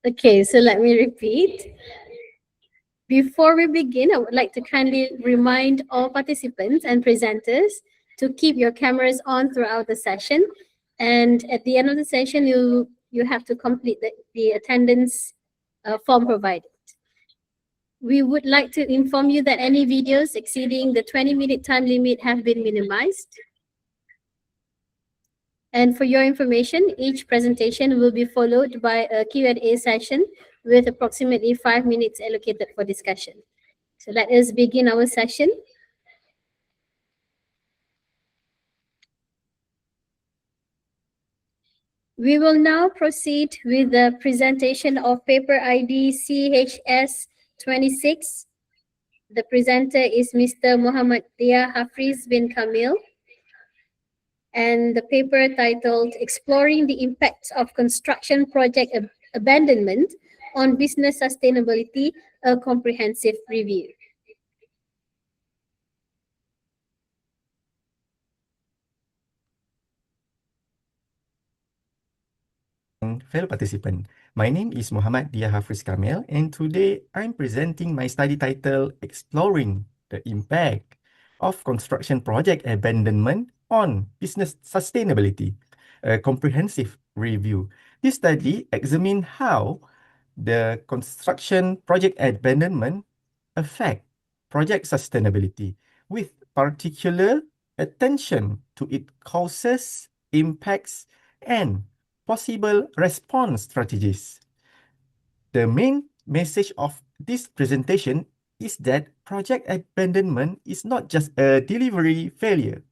Okay, so let me repeat. Before we begin, I would like to kindly remind all participants and presenters to keep your cameras on throughout the session. And at the end of the session, you have to complete the attendance form provided. We would like to inform you that any videos exceeding the 20-minute time limit have been minimized. And for your information, each presentation will be followed by a Q&A session with approximately 5 minutes allocated for discussion. So let us begin our session. We will now proceed with the presentation of paper ID CHS 26. The presenter is Mr. Muhammad Dia Hafiz bin Kamil, and the paper titled Exploring the Impacts of Construction Project Abandonment on Business Sustainability, a Comprehensive Review. Fellow participant, my name is Muhammad Dia Hafiz Kamil, and today I'm presenting my study title Exploring the Impact of Construction Project Abandonment on Business Sustainability, a Comprehensive Review. This study examines how the construction project abandonment affect project sustainability, with particular attention to its causes, impacts, and possible response strategies. The main message of this presentation is that project abandonment is not just a delivery failure.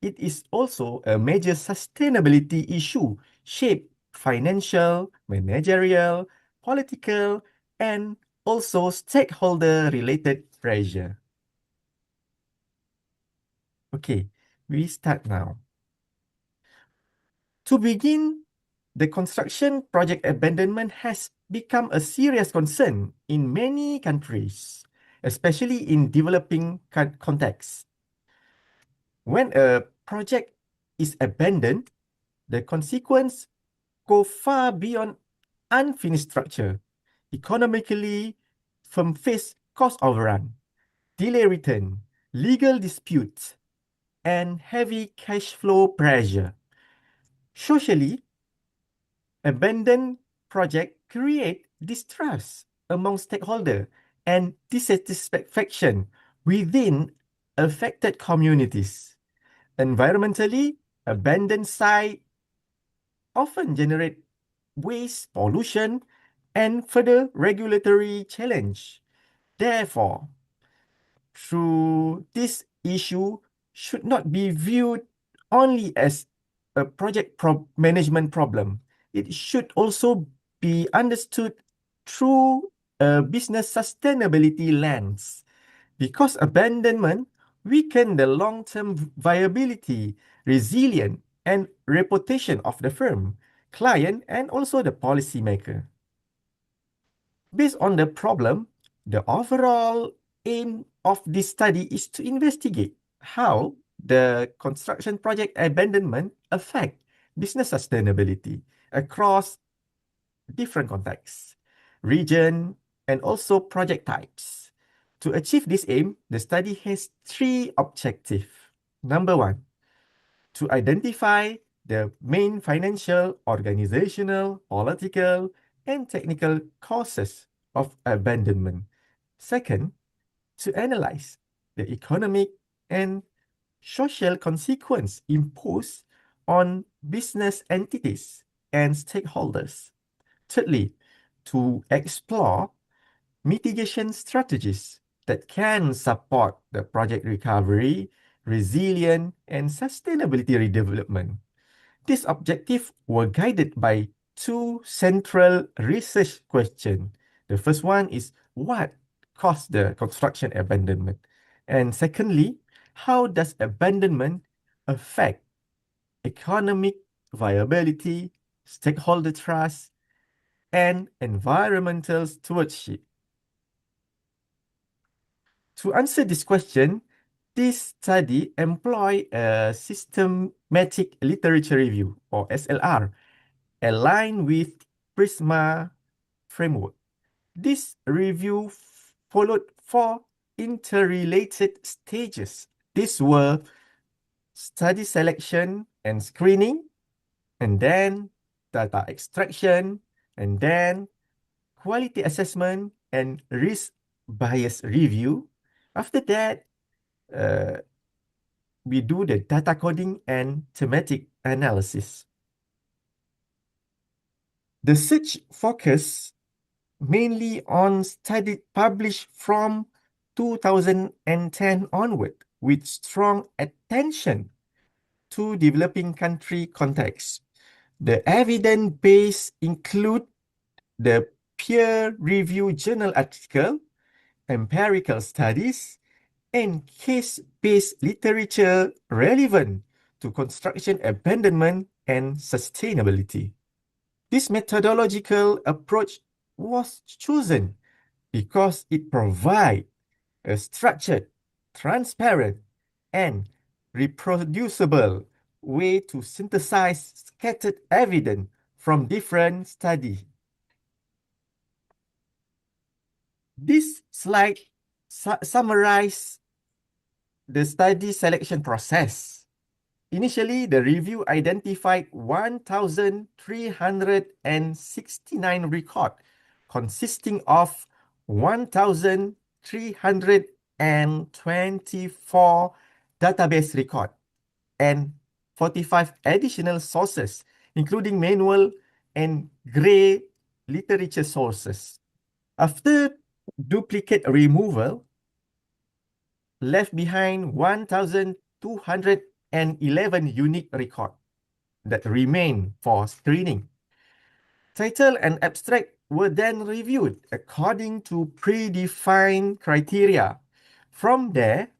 It is also a major sustainability issue shaped financial, managerial, political, and also stakeholder-related pressure. Okay, we start now. To begin, the construction project abandonment has become a serious concern in many countries, especially in developing contexts. When a project is abandoned, the consequences go far beyond unfinished structure. Economically, firm face cost overrun, delay return, legal disputes, and heavy cash flow pressure. Socially, abandoned project create distrust among stakeholders and dissatisfaction within affected communities. Environmentally, abandoned site often generate waste, pollution, and further regulatory challenge. Therefore, through this issue should not be viewed only as a project management problem. It should also be understood through a business sustainability lens, because abandonment weaken the long-term viability, resilience, and reputation of the firm, client, and also the policymaker. Based on the problem, the overall aim of this study is to investigate how the construction project abandonment affect business sustainability across different contexts, region, and also project types. To achieve this aim, the study has three objectives. Number one, to identify the main financial, organizational, political, and technical causes of abandonment. Second, to analyze the economic and social consequence imposed on business entities and stakeholders. Thirdly, to explore mitigation strategies that can support the project recovery, resilience, and sustainability redevelopment. These objectives were guided by two central research questions. The first one is what caused the construction abandonment? And secondly, how does abandonment affect economic viability, stakeholder trust, and environmental stewardship? To answer this question, this study employ a systematic literature review, or SLR, aligned with PRISMA framework. This review followed four interrelated stages. These were study selection and screening, and then data extraction, and then quality assessment and risk bias review. After that, uh, we do the data coding and thematic analysis. The search focus mainly on studies published from 2010 onward, with strong attention to developing country context. The evidence base include the peer-reviewed journal article, empirical studies, and case-based literature relevant to construction abandonment and sustainability. This methodological approach was chosen because it provides a structured, transparent, and reproducible way to synthesize scattered evidence from different studies. This slide summarizes the study selection process. Initially, the review identified 1,369 records, consisting of 1,324 database records and 45 additional sources, including manual and gray literature sources. After duplicate removal, left behind 1,211 unique records that remain for screening. Title and abstract were then reviewed according to predefined criteria. From there,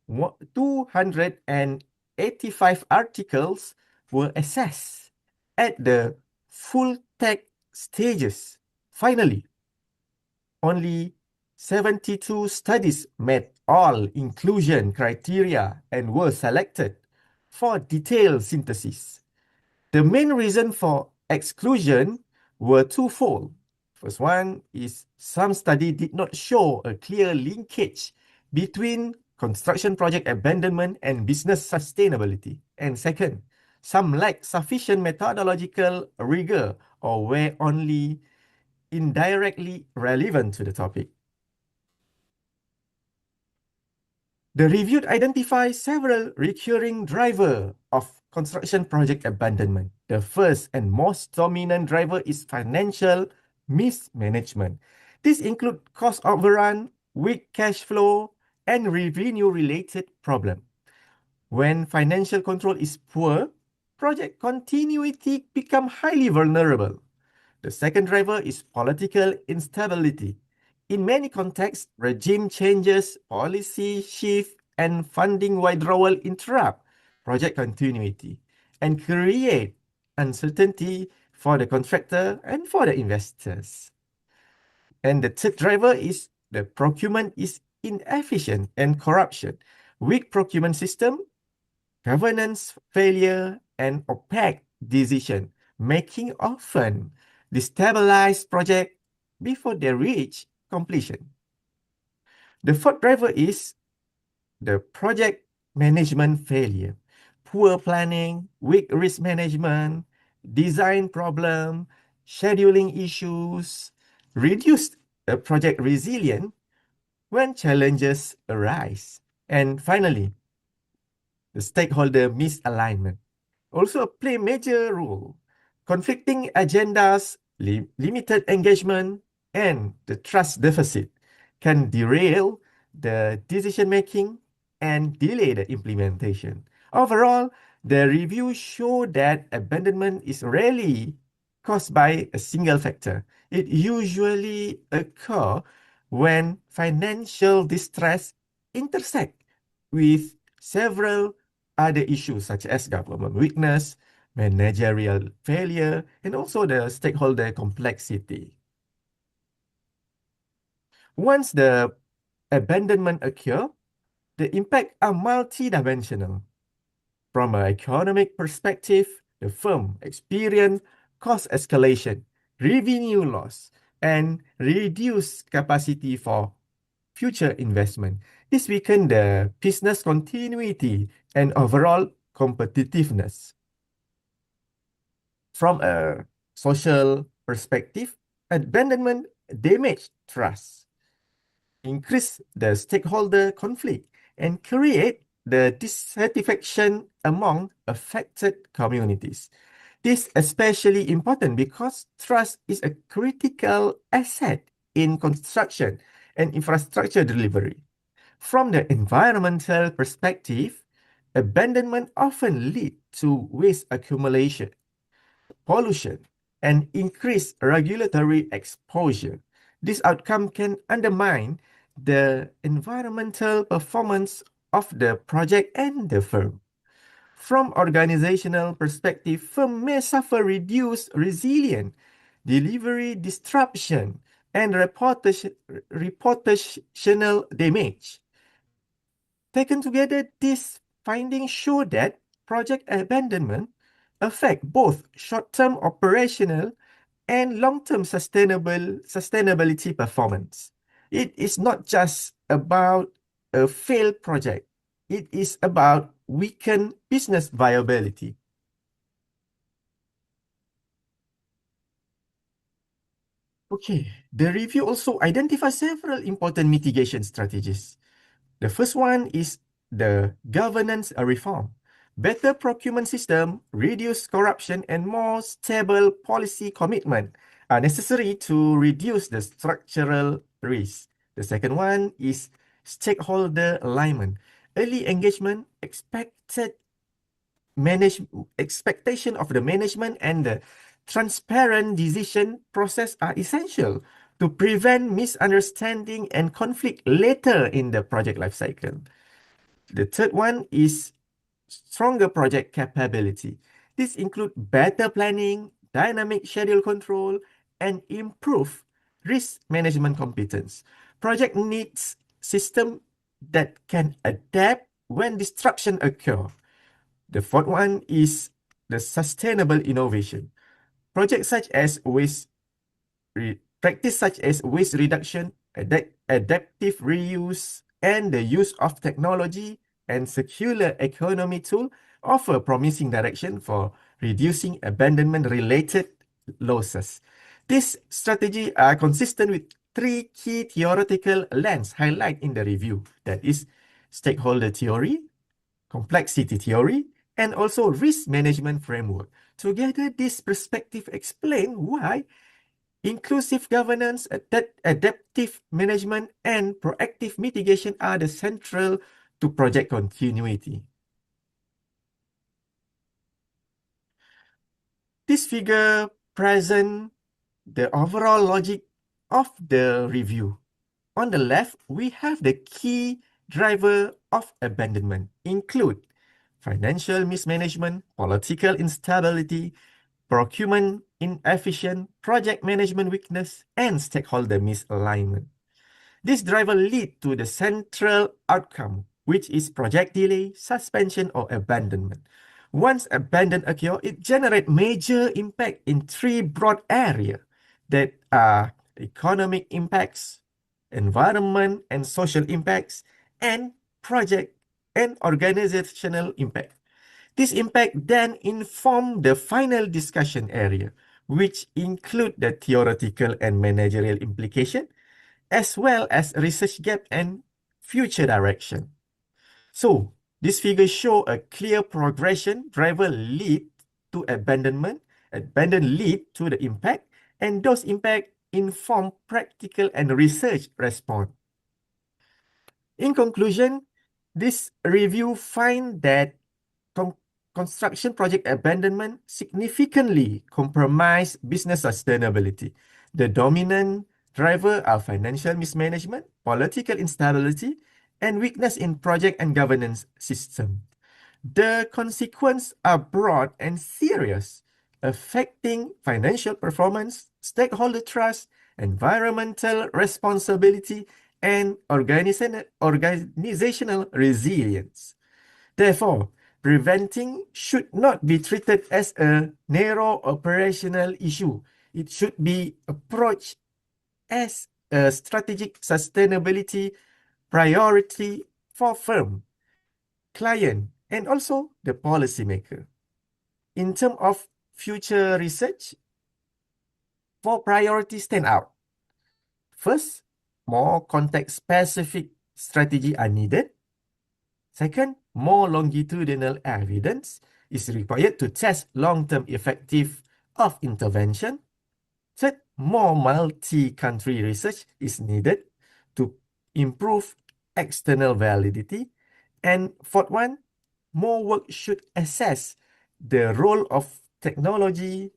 285 articles were assessed at the full text stages. Finally, only 72 studies met all inclusion criteria and were selected for detailed synthesis. The main reason for exclusion were twofold. First one is some study did not show a clear linkage between construction project abandonment and business sustainability. And second, some lacked sufficient methodological rigor or were only indirectly relevant to the topic. The review identifies several recurring drivers of construction project abandonment. The first and most dominant driver is financial mismanagement. This includes cost overrun, weak cash flow, and revenue-related problems. When financial control is poor, project continuity becomes highly vulnerable. The second driver is political instability. In many contexts, regime changes, policy shift, and funding withdrawal interrupt project continuity and create uncertainty for the contractor and for the investors. And the third driver is the procurement is inefficient and corruption. Weak procurement system, governance failure, and opaque decision making often destabilize project before they reach completion. The fourth driver is the project management failure. Poor planning, weak risk management, design problem, scheduling issues, reduced project resilience when challenges arise. And finally, the stakeholder misalignment also play major role. Conflicting agendas, limited engagement, and the trust deficit can derail the decision-making and delay the implementation. Overall, the review showed that abandonment is rarely caused by a single factor. It usually occurs when financial distress intersect with several other issues such as government weakness, managerial failure, and also the stakeholder complexity. Once the abandonment occurs, the impacts are multidimensional. From an economic perspective, the firm experienced cost escalation, revenue loss, and reduce capacity for future investment. This weaken the business continuity and overall competitiveness. From a social perspective, abandonment damage trust, increase the stakeholder conflict, and create the dissatisfaction among affected communities. This is especially important because trust is a critical asset in construction and infrastructure delivery. From the environmental perspective, abandonment often leads to waste accumulation, pollution, and increased regulatory exposure. This outcome can undermine the environmental performance of the project and the firm. From organizational perspective, firm may suffer reduced resilience, delivery disruption, and reputational damage. Taken together, these findings show that project abandonment affect both short-term operational and long-term sustainability performance. It is not just about a failed project. It is about weakened business viability. Okay, the review also identifies several important mitigation strategies. The first one is the governance reform. Better procurement system, reduce corruption, and more stable policy commitment are necessary to reduce the structural risk. The second one is stakeholder alignment. Early engagement, expectation of the management and the transparent decision process are essential to prevent misunderstanding and conflict later in the project lifecycle. The third one is stronger project capability. This includes better planning, dynamic schedule control, and improved risk management competence. Project needs system that can adapt when disruption occur. The fourth one is the sustainable innovation. Projects such as practice such as waste reduction, adaptive reuse, and the use of technology and circular economy tool offer promising direction for reducing abandonment-related losses. These strategies are consistent with three key theoretical lens highlighted in the review. That is stakeholder theory, complexity theory, and also risk management framework. Together, this perspective explain why inclusive governance, adaptive management, and proactive mitigation are the central to project continuity. This figure presents the overall logic of the review. On the left, we have the key driver of abandonment, include financial mismanagement, political instability, procurement inefficient, project management weakness, and stakeholder misalignment. This driver lead to the central outcome, which is project delay, suspension, or abandonment. Once abandonment occur, it generate major impact in three broad areas that are economic impacts, environment and social impacts, and project and organizational impact. This impact then inform the final discussion area, which include the theoretical and managerial implication, as well as research gap and future direction. So, this figure show a clear progression. Driver lead to abandonment, abandon lead to the impact, and those impact inform practical and research response. In conclusion, this review find that construction project abandonment significantly compromise business sustainability. The dominant driver are financial mismanagement, political instability, and weakness in project and governance system. The consequences are broad and serious, affecting financial performance, stakeholder trust, environmental responsibility, and organizational resilience. Therefore, preventing should not be treated as a narrow operational issue. It should be approached as a strategic sustainability priority for firm, client, and also the policymaker. In terms of future research, four priorities stand out. First, more context-specific strategy are needed. Second, more longitudinal evidence is required to test long-term effective of intervention. Third, more multi-country research is needed to improve external validity. And fourth one, more work should assess the role of technology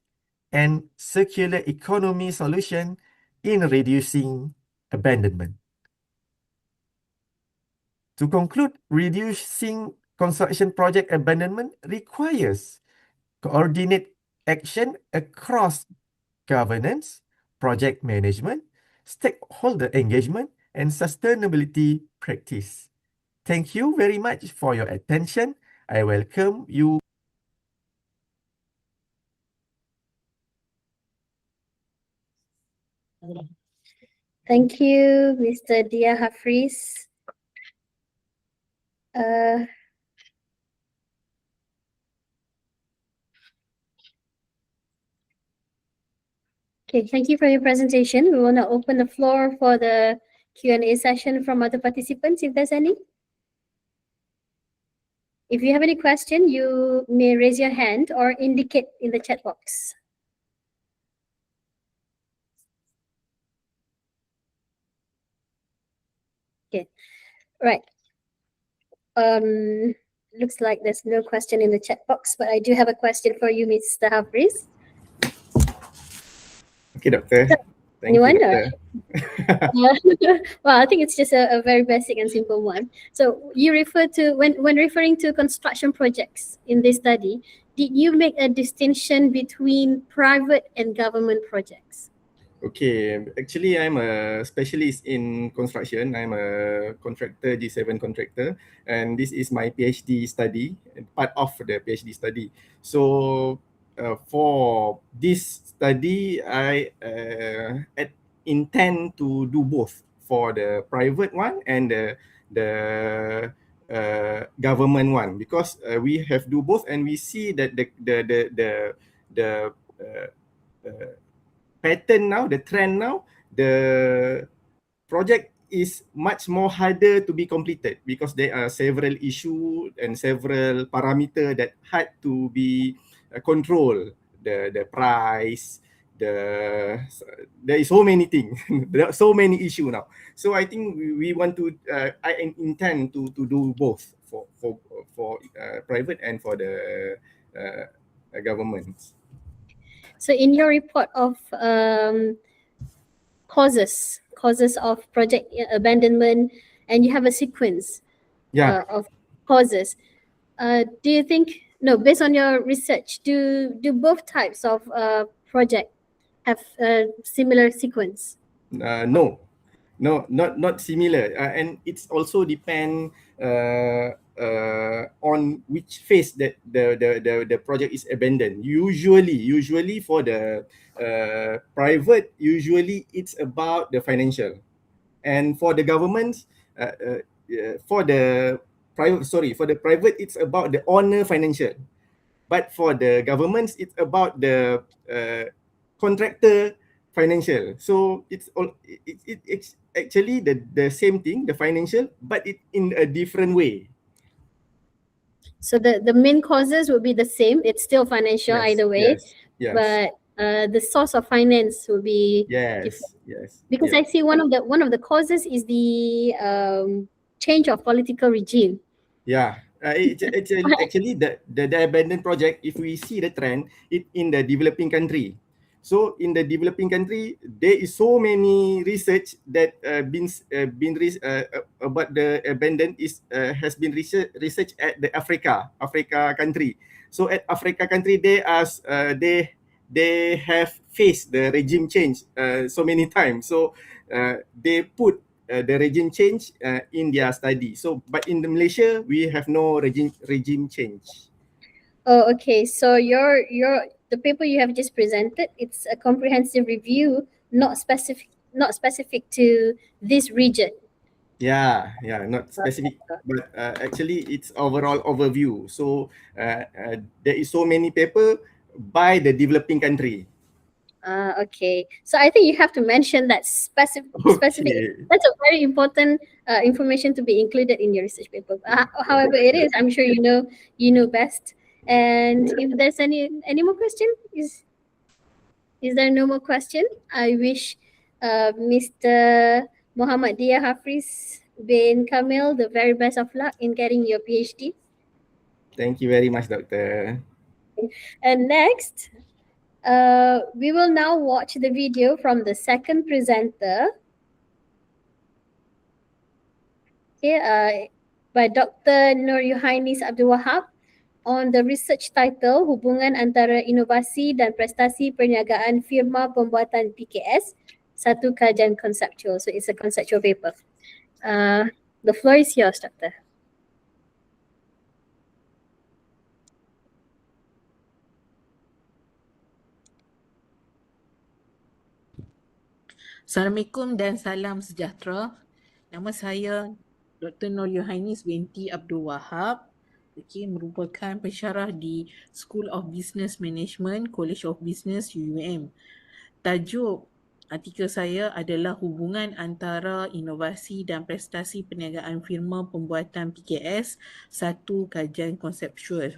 and circular economy solution in reducing abandonment. To conclude, reducing construction project abandonment requires coordinate action across governance, project management, stakeholder engagement, and sustainability practice. Thank you very much for your attention. I welcome you. Thank you, Mr. Dia Hafriz. Okay, thank you for your presentation. We will now open the floor for the Q&A session from other participants, if there's any. If you have any question, you may raise your hand or indicate in the chat box. Okay, right. Looks like there's no question in the chat box, but I do have a question for you, Mr. Hafriz. Okay, Doctor. Thank Anyone? you, Doctor. Well, I think it's just a very basic and simple one. So you refer to, when referring to construction projects in this study, did you make a distinction between private and government projects? Okay, actually I'm a specialist in construction. I'm a contractor, G7 contractor, and this is my PhD study, part of the PhD study. So for this study, I intend to do both for the private one and the government one, because we have do both, and we see that the pattern now, the trend now, the project is much more harder to be completed because there are several issues and several parameters that had to be controlled. The price, there is so many things, there are so many issues now. So I think we want to, I intend to do both for private and for the government. So in your report of causes of project abandonment, and you have a sequence of causes, do you think, no, based on your research, do both types of project have a similar sequence? No, not similar, and it's also depend on which phase that the project is abandoned. Usually for the private, usually it's about the financial, and for the government, for the private, it's about the owner financial, but for the governments, it's about the contractor financial. So it's actually the same thing, the financial, but it in a different way. So the main causes will be the same. It's still financial either way, but the source of finance will be different. Because I see one of the causes is the change of political regime. Actually the abandoned project, if we see the trend, it in the developing country. So in the developing country, there is so many research that about the abandoned is has been research at the Africa country. So at Africa country, they have faced the regime change so many times. So they put the regime change in their study. So, but in Malaysia, we have no regime change. Oh, okay. So the paper you have just presented, it's a comprehensive review, not not specific to this region. Yeah, not specific, but actually it's overall overview. So there is so many paper by the developing country. Okay. So I think you have to mention that specific. Okay. That's a very important information to be included in your research paper. However, it is. I'm sure you know best. And if there's any more question, is there no more question? I wish Mr. Muhammad Dia Hafiz bin Kamil the very best of luck in getting your PhD. Thank you very much, Doctor. And next, we will now watch the video from the second presenter. Okay, by Dr. Nur Yuhainis Abdul Wahab on the research title Hubungan Antara Inovasi dan Prestasi Perniagaan Firma Pembuatan PKS, satu kajian konseptual. So it's a conceptual paper. The floor is yours, Doctor. Assalamualaikum dan salam sejahtera. Nama saya Dr. Nur Yuhainis binti Abdul Wahab. Merupakan pensyarah di School of Business Management, College of Business, UUM. Tajuk artikel saya adalah hubungan antara inovasi dan prestasi perniagaan firma pembuatan PKS, satu kajian konseptual.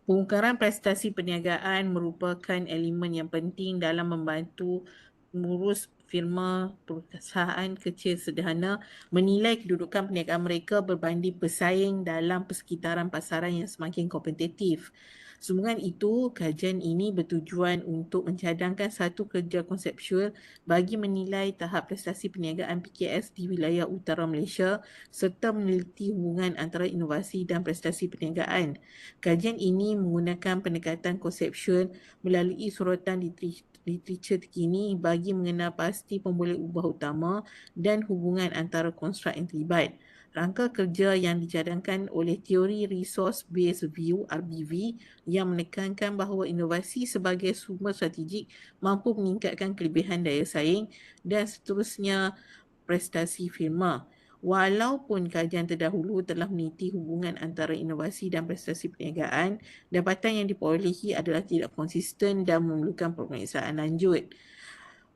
Pengukuran prestasi perniagaan merupakan elemen yang penting dalam membantu mengurus firma perusahaan kecil sederhana menilai kedudukan perniagaan mereka berbanding pesaing dalam persekitaran pasaran yang semakin kompetitif. Sehubungan itu, kajian ini bertujuan untuk mencadangkan satu kerja konseptual bagi menilai tahap prestasi perniagaan PKS di wilayah utara Malaysia serta meneliti hubungan antara inovasi dan prestasi perniagaan. Kajian ini menggunakan pendekatan konseptual melalui suratan literatur terkini bagi mengenal pasti pemboleh ubah utama dan hubungan antara konstruk yang terlibat. Rangka kerja yang dicadangkan oleh teori Resource Based View RBV yang menekankan bahawa inovasi sebagai sumber strategik mampu meningkatkan kelebihan daya saing dan seterusnya prestasi firma. Walaupun kajian terdahulu telah meneliti hubungan antara inovasi dan prestasi perniagaan, dapatan yang diperolehi adalah tidak konsisten dan memerlukan pemeriksaan lanjut.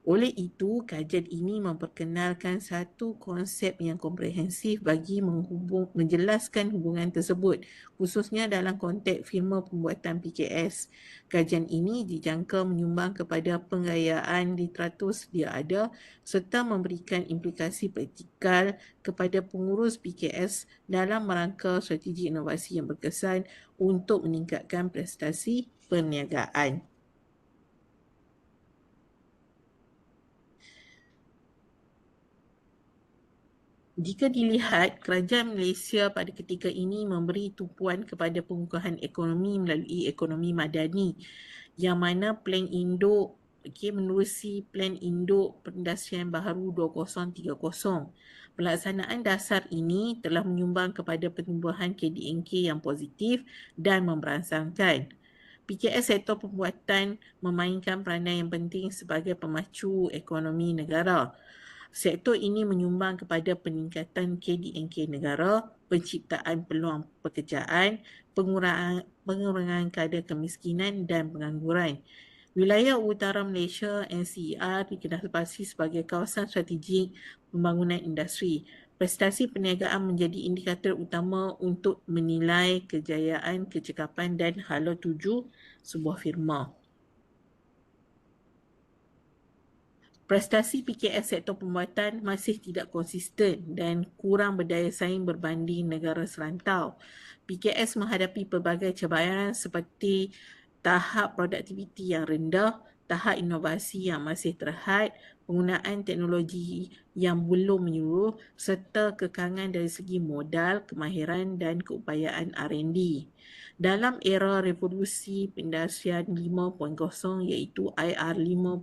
Oleh itu, kajian ini memperkenalkan satu konsep yang komprehensif bagi menjelaskan hubungan tersebut, khususnya dalam konteks firma pembuatan PKS. Kajian ini dijangka menyumbang kepada penggayaan literatur sedia ada serta memberikan implikasi praktikal kepada pengurus PKS dalam merangka strategi inovasi yang berkesan untuk meningkatkan prestasi perniagaan. Jika dilihat, kerajaan Malaysia pada ketika ini memberi tumpuan kepada pengukuhan ekonomi melalui ekonomi madani yang mana Plan Induk menerusi Plan Induk Perindustrian Baharu 2030. Pelaksanaan dasar ini telah menyumbang kepada pertumbuhan KDNK yang positif dan memberansangkan. PKS sektor pembuatan memainkan peranan yang penting sebagai pemacu ekonomi negara. Sektor ini menyumbang kepada peningkatan KDNK negara, penciptaan peluang pekerjaan, pengurangan kadar kemiskinan dan pengangguran. Wilayah Utara Malaysia NCR dikenali sebagai kawasan strategik pembangunan industri. Prestasi perniagaan menjadi indikator utama untuk menilai kejayaan, kecekapan dan hala tuju sebuah firma. Prestasi PKS sektor pembuatan masih tidak konsisten dan kurang berdaya saing berbanding negara serantau. PKS menghadapi pelbagai cabaran seperti tahap produktiviti yang rendah, tahap inovasi yang masih terhad, penggunaan teknologi yang belum menyeluruh serta kekangan dari segi modal, kemahiran dan keupayaan R&D. Dalam era revolusi perindustrian 5.0 iaitu IR 5.0,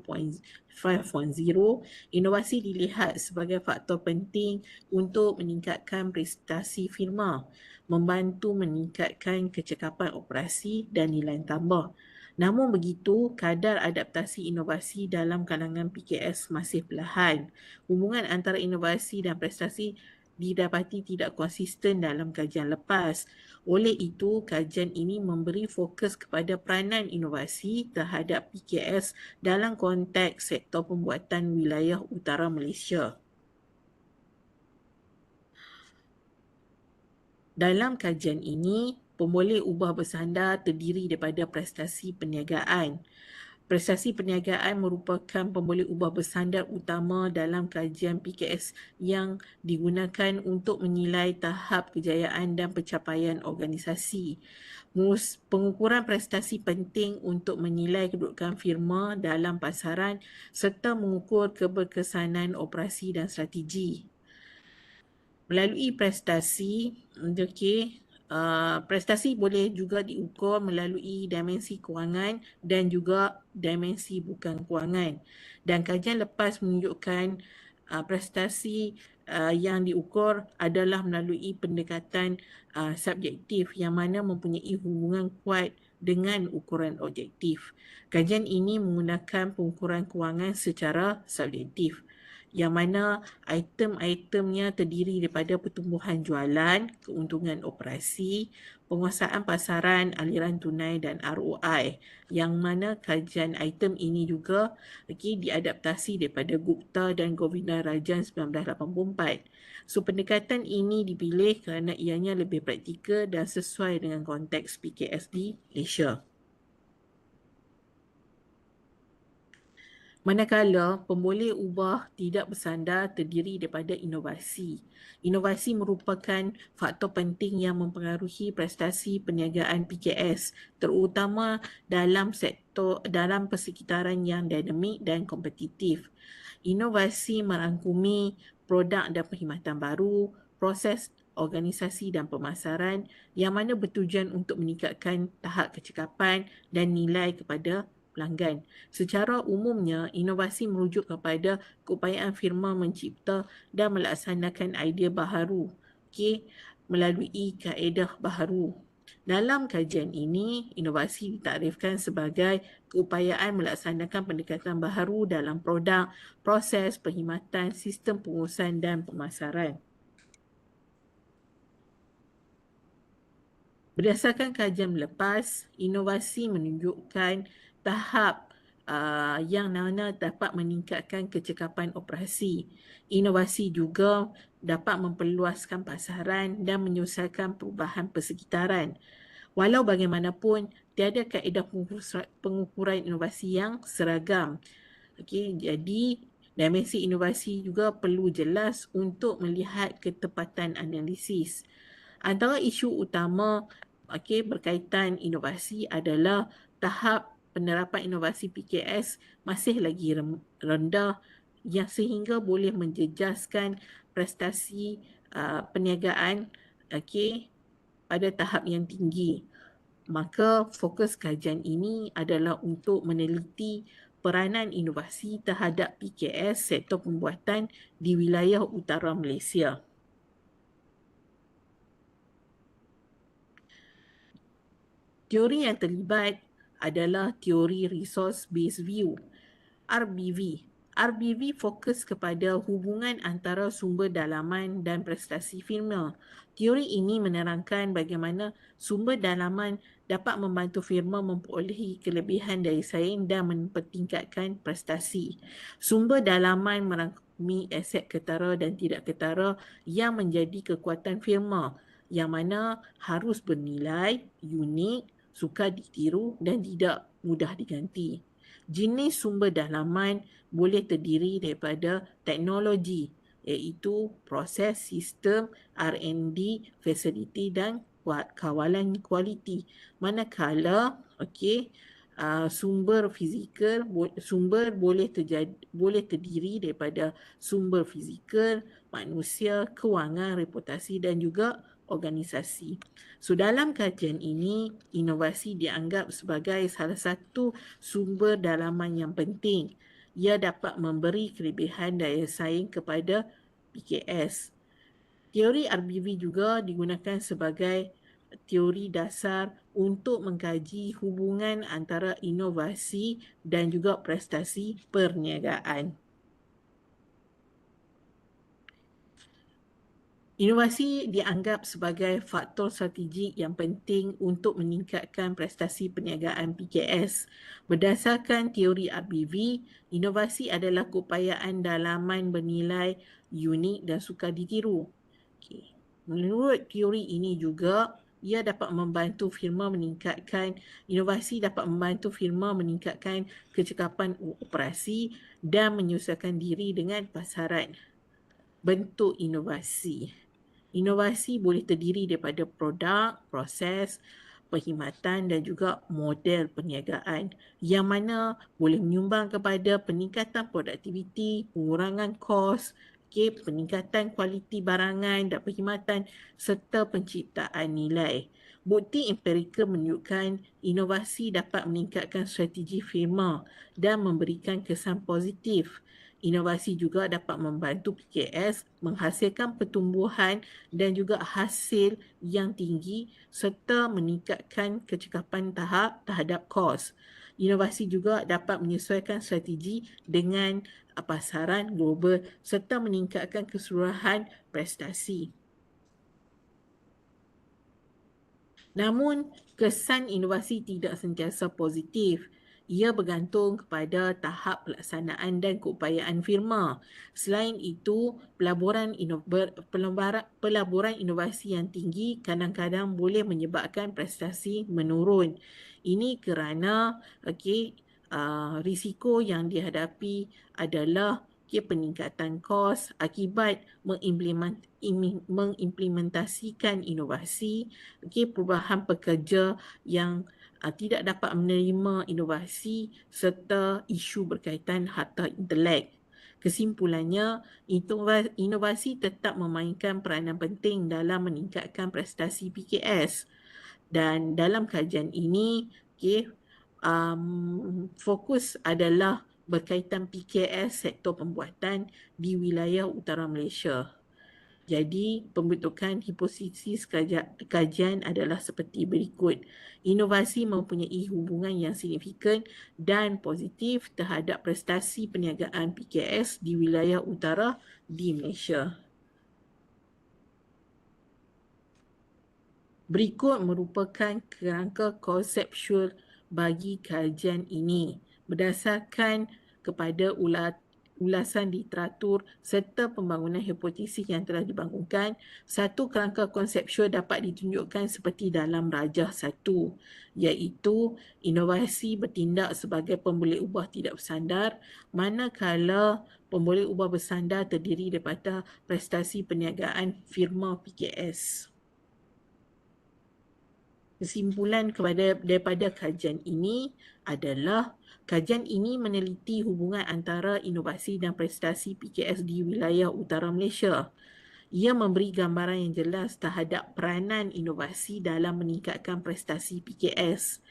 inovasi dilihat sebagai faktor penting untuk meningkatkan prestasi firma, membantu meningkatkan kecekapan operasi dan nilai tambah. Namun begitu, kadar adaptasi inovasi dalam kalangan PKS masih perlahan. Hubungan antara inovasi dan prestasi didapati tidak konsisten dalam kajian lepas. Oleh itu, kajian ini memberi fokus kepada peranan inovasi terhadap PKS dalam konteks sektor pembuatan wilayah utara Malaysia. Dalam kajian ini, pemboleh ubah bersandar terdiri daripada prestasi perniagaan. Prestasi perniagaan merupakan pemboleh ubah bersandar utama dalam kajian PKS yang digunakan untuk menilai tahap kejayaan dan pencapaian organisasi. Pengukuran prestasi penting untuk menilai kedudukan firma dalam pasaran serta mengukur keberkesanan operasi dan strategi. Melalui prestasi, prestasi boleh juga diukur melalui dimensi kewangan dan juga dimensi bukan kewangan. Dan kajian lepas menunjukkan prestasi yang diukur adalah melalui pendekatan subjektif yang mana mempunyai hubungan kuat dengan ukuran objektif. Kajian ini menggunakan pengukuran kewangan secara subjektif, yang mana item-itemnya terdiri daripada pertumbuhan jualan, keuntungan operasi, penguasaan pasaran, aliran tunai dan ROI, yang mana kajian item ini juga diadaptasi daripada Gupta dan Govindarajan 1984. So, pendekatan ini dipilih kerana ianya lebih praktikal dan sesuai dengan konteks PKS di Malaysia. Manakala pemboleh ubah tidak bersandar terdiri daripada inovasi. Inovasi merupakan faktor penting yang mempengaruhi prestasi perniagaan PKS, terutama dalam persekitaran yang dinamik dan kompetitif. Inovasi merangkumi produk dan perkhidmatan baru, proses organisasi dan pemasaran yang mana bertujuan untuk meningkatkan tahap kecekapan dan nilai kepada pelanggan. Secara umumnya, inovasi merujuk kepada keupayaan firma mencipta dan melaksanakan idea baharu melalui kaedah baharu. Dalam kajian ini, inovasi ditakdirkan sebagai keupayaan melaksanakan pendekatan baharu dalam produk, proses, perkhidmatan, sistem pengurusan dan pemasaran. Berdasarkan kajian lepas, inovasi menunjukkan tahap yang mana dapat meningkatkan kecekapan operasi. Inovasi juga dapat memperluaskan pasaran dan menyelesaikan perubahan persekitaran. Walau bagaimanapun, tiada kaedah pengukuran inovasi yang seragam. Jadi dimensi inovasi juga perlu jelas untuk melihat ketepatan analisis. Antara isu utama berkaitan inovasi adalah tahap penerapan inovasi PKS masih lagi rendah yang sehingga boleh menjejaskan prestasi perniagaan pada tahap yang tinggi. Maka fokus kajian ini adalah untuk meneliti peranan inovasi terhadap PKS sektor pembuatan di wilayah utara Malaysia. Teori yang terlibat adalah teori Resource Based View, RBV. RBV fokus kepada hubungan antara sumber dalaman dan prestasi firma. Teori ini menerangkan bagaimana sumber dalaman dapat membantu firma memperolehi kelebihan dari saing dan mempertingkatkan prestasi. Sumber dalaman merangkumi aset ketara dan tidak ketara yang menjadi kekuatan firma, yang mana harus bernilai, unik, sukar ditiru dan tidak mudah diganti. Jenis sumber dalaman boleh terdiri daripada teknologi, iaitu proses, sistem, R&D, fasiliti dan kawalan kualiti. Manakala sumber fizikal, sumber boleh terdiri daripada sumber fizikal, manusia, kewangan, reputasi dan juga organisasi. So dalam kajian ini, inovasi dianggap sebagai salah satu sumber dalaman yang penting. Ia dapat memberi kelebihan daya saing kepada PKS. Teori RBV juga digunakan sebagai teori dasar untuk mengkaji hubungan antara inovasi dan juga prestasi perniagaan. Inovasi dianggap sebagai faktor strategik yang penting untuk meningkatkan prestasi perniagaan PKS. Berdasarkan teori RBV, inovasi adalah keupayaan dalaman bernilai unik dan sukar ditiru. Menurut teori ini juga, inovasi dapat membantu firma meningkatkan kecekapan operasi dan menyesuaikan diri dengan pasaran. Bentuk inovasi. Inovasi boleh terdiri daripada produk, proses, perkhidmatan dan juga model perniagaan yang mana boleh menyumbang kepada peningkatan produktiviti, pengurangan kos, peningkatan kualiti barangan dan perkhidmatan serta penciptaan nilai. Bukti empirikal menunjukkan inovasi dapat meningkatkan strategi firma dan memberikan kesan positif. Inovasi juga dapat membantu PKS menghasilkan pertumbuhan dan juga hasil yang tinggi serta meningkatkan kecekapan terhadap kos. Inovasi juga dapat menyesuaikan strategi dengan pasaran global serta meningkatkan keseluruhan prestasi. Namun, kesan inovasi tidak sentiasa positif. Ia bergantung kepada tahap pelaksanaan dan keupayaan firma. Selain itu, pelaburan inovasi yang tinggi kadang-kadang boleh menyebabkan prestasi menurun. Ini kerana risiko yang dihadapi adalah peningkatan kos akibat mengimplementasikan inovasi, perubahan pekerja yang tidak dapat menerima inovasi serta isu berkaitan harta intelek. Kesimpulannya, inovasi tetap memainkan peranan penting dalam meningkatkan prestasi PKS. Dan dalam kajian ini, fokus adalah berkaitan PKS sektor pembuatan di wilayah utara Malaysia. Jadi, pembentukan hipotesis kajian adalah seperti berikut. Inovasi mempunyai hubungan yang signifikan dan positif terhadap prestasi perniagaan PKS di wilayah utara di Malaysia. Berikut merupakan kerangka konseptual bagi kajian ini. Berdasarkan kepada ulasan literatur serta pembangunan hipotesis yang telah dibangunkan, satu kerangka konseptual dapat ditunjukkan seperti dalam rajah 1, iaitu inovasi bertindak sebagai pemboleh ubah tidak bersandar, manakala pemboleh ubah bersandar terdiri daripada prestasi perniagaan firma PKS. Kesimpulan daripada kajian ini adalah kajian ini meneliti hubungan antara inovasi dan prestasi PKS di wilayah utara Malaysia. Ia memberi gambaran yang jelas terhadap peranan inovasi dalam meningkatkan prestasi PKS.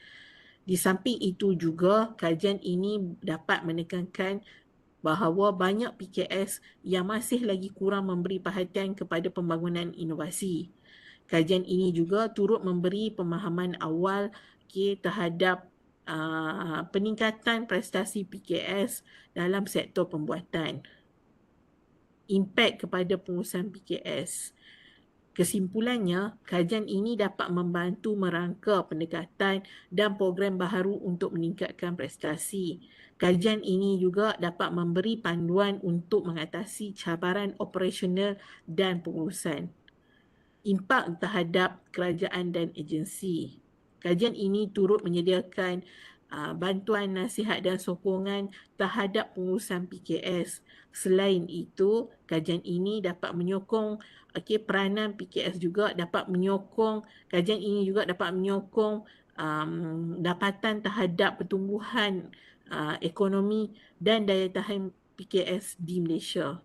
Di samping itu juga, kajian ini dapat menekankan bahawa banyak PKS yang masih lagi kurang memberi perhatian kepada pembangunan inovasi. Kajian ini juga turut memberi pemahaman awal terhadap peningkatan prestasi PKS dalam sektor pembuatan. Impak kepada pengurusan PKS. Kesimpulannya, kajian ini dapat membantu merangka pendekatan dan program baharu untuk meningkatkan prestasi. Kajian ini juga dapat memberi panduan untuk mengatasi cabaran operasional dan pengurusan. Impak terhadap kerajaan dan agensi. Kajian ini turut menyediakan bantuan, nasihat dan sokongan terhadap pengurusan PKS. Selain itu, kajian ini dapat menyokong peranan PKS juga dapat menyokong, kajian ini juga dapat menyokong dapatan terhadap pertumbuhan ekonomi dan daya tahan PKS di Malaysia.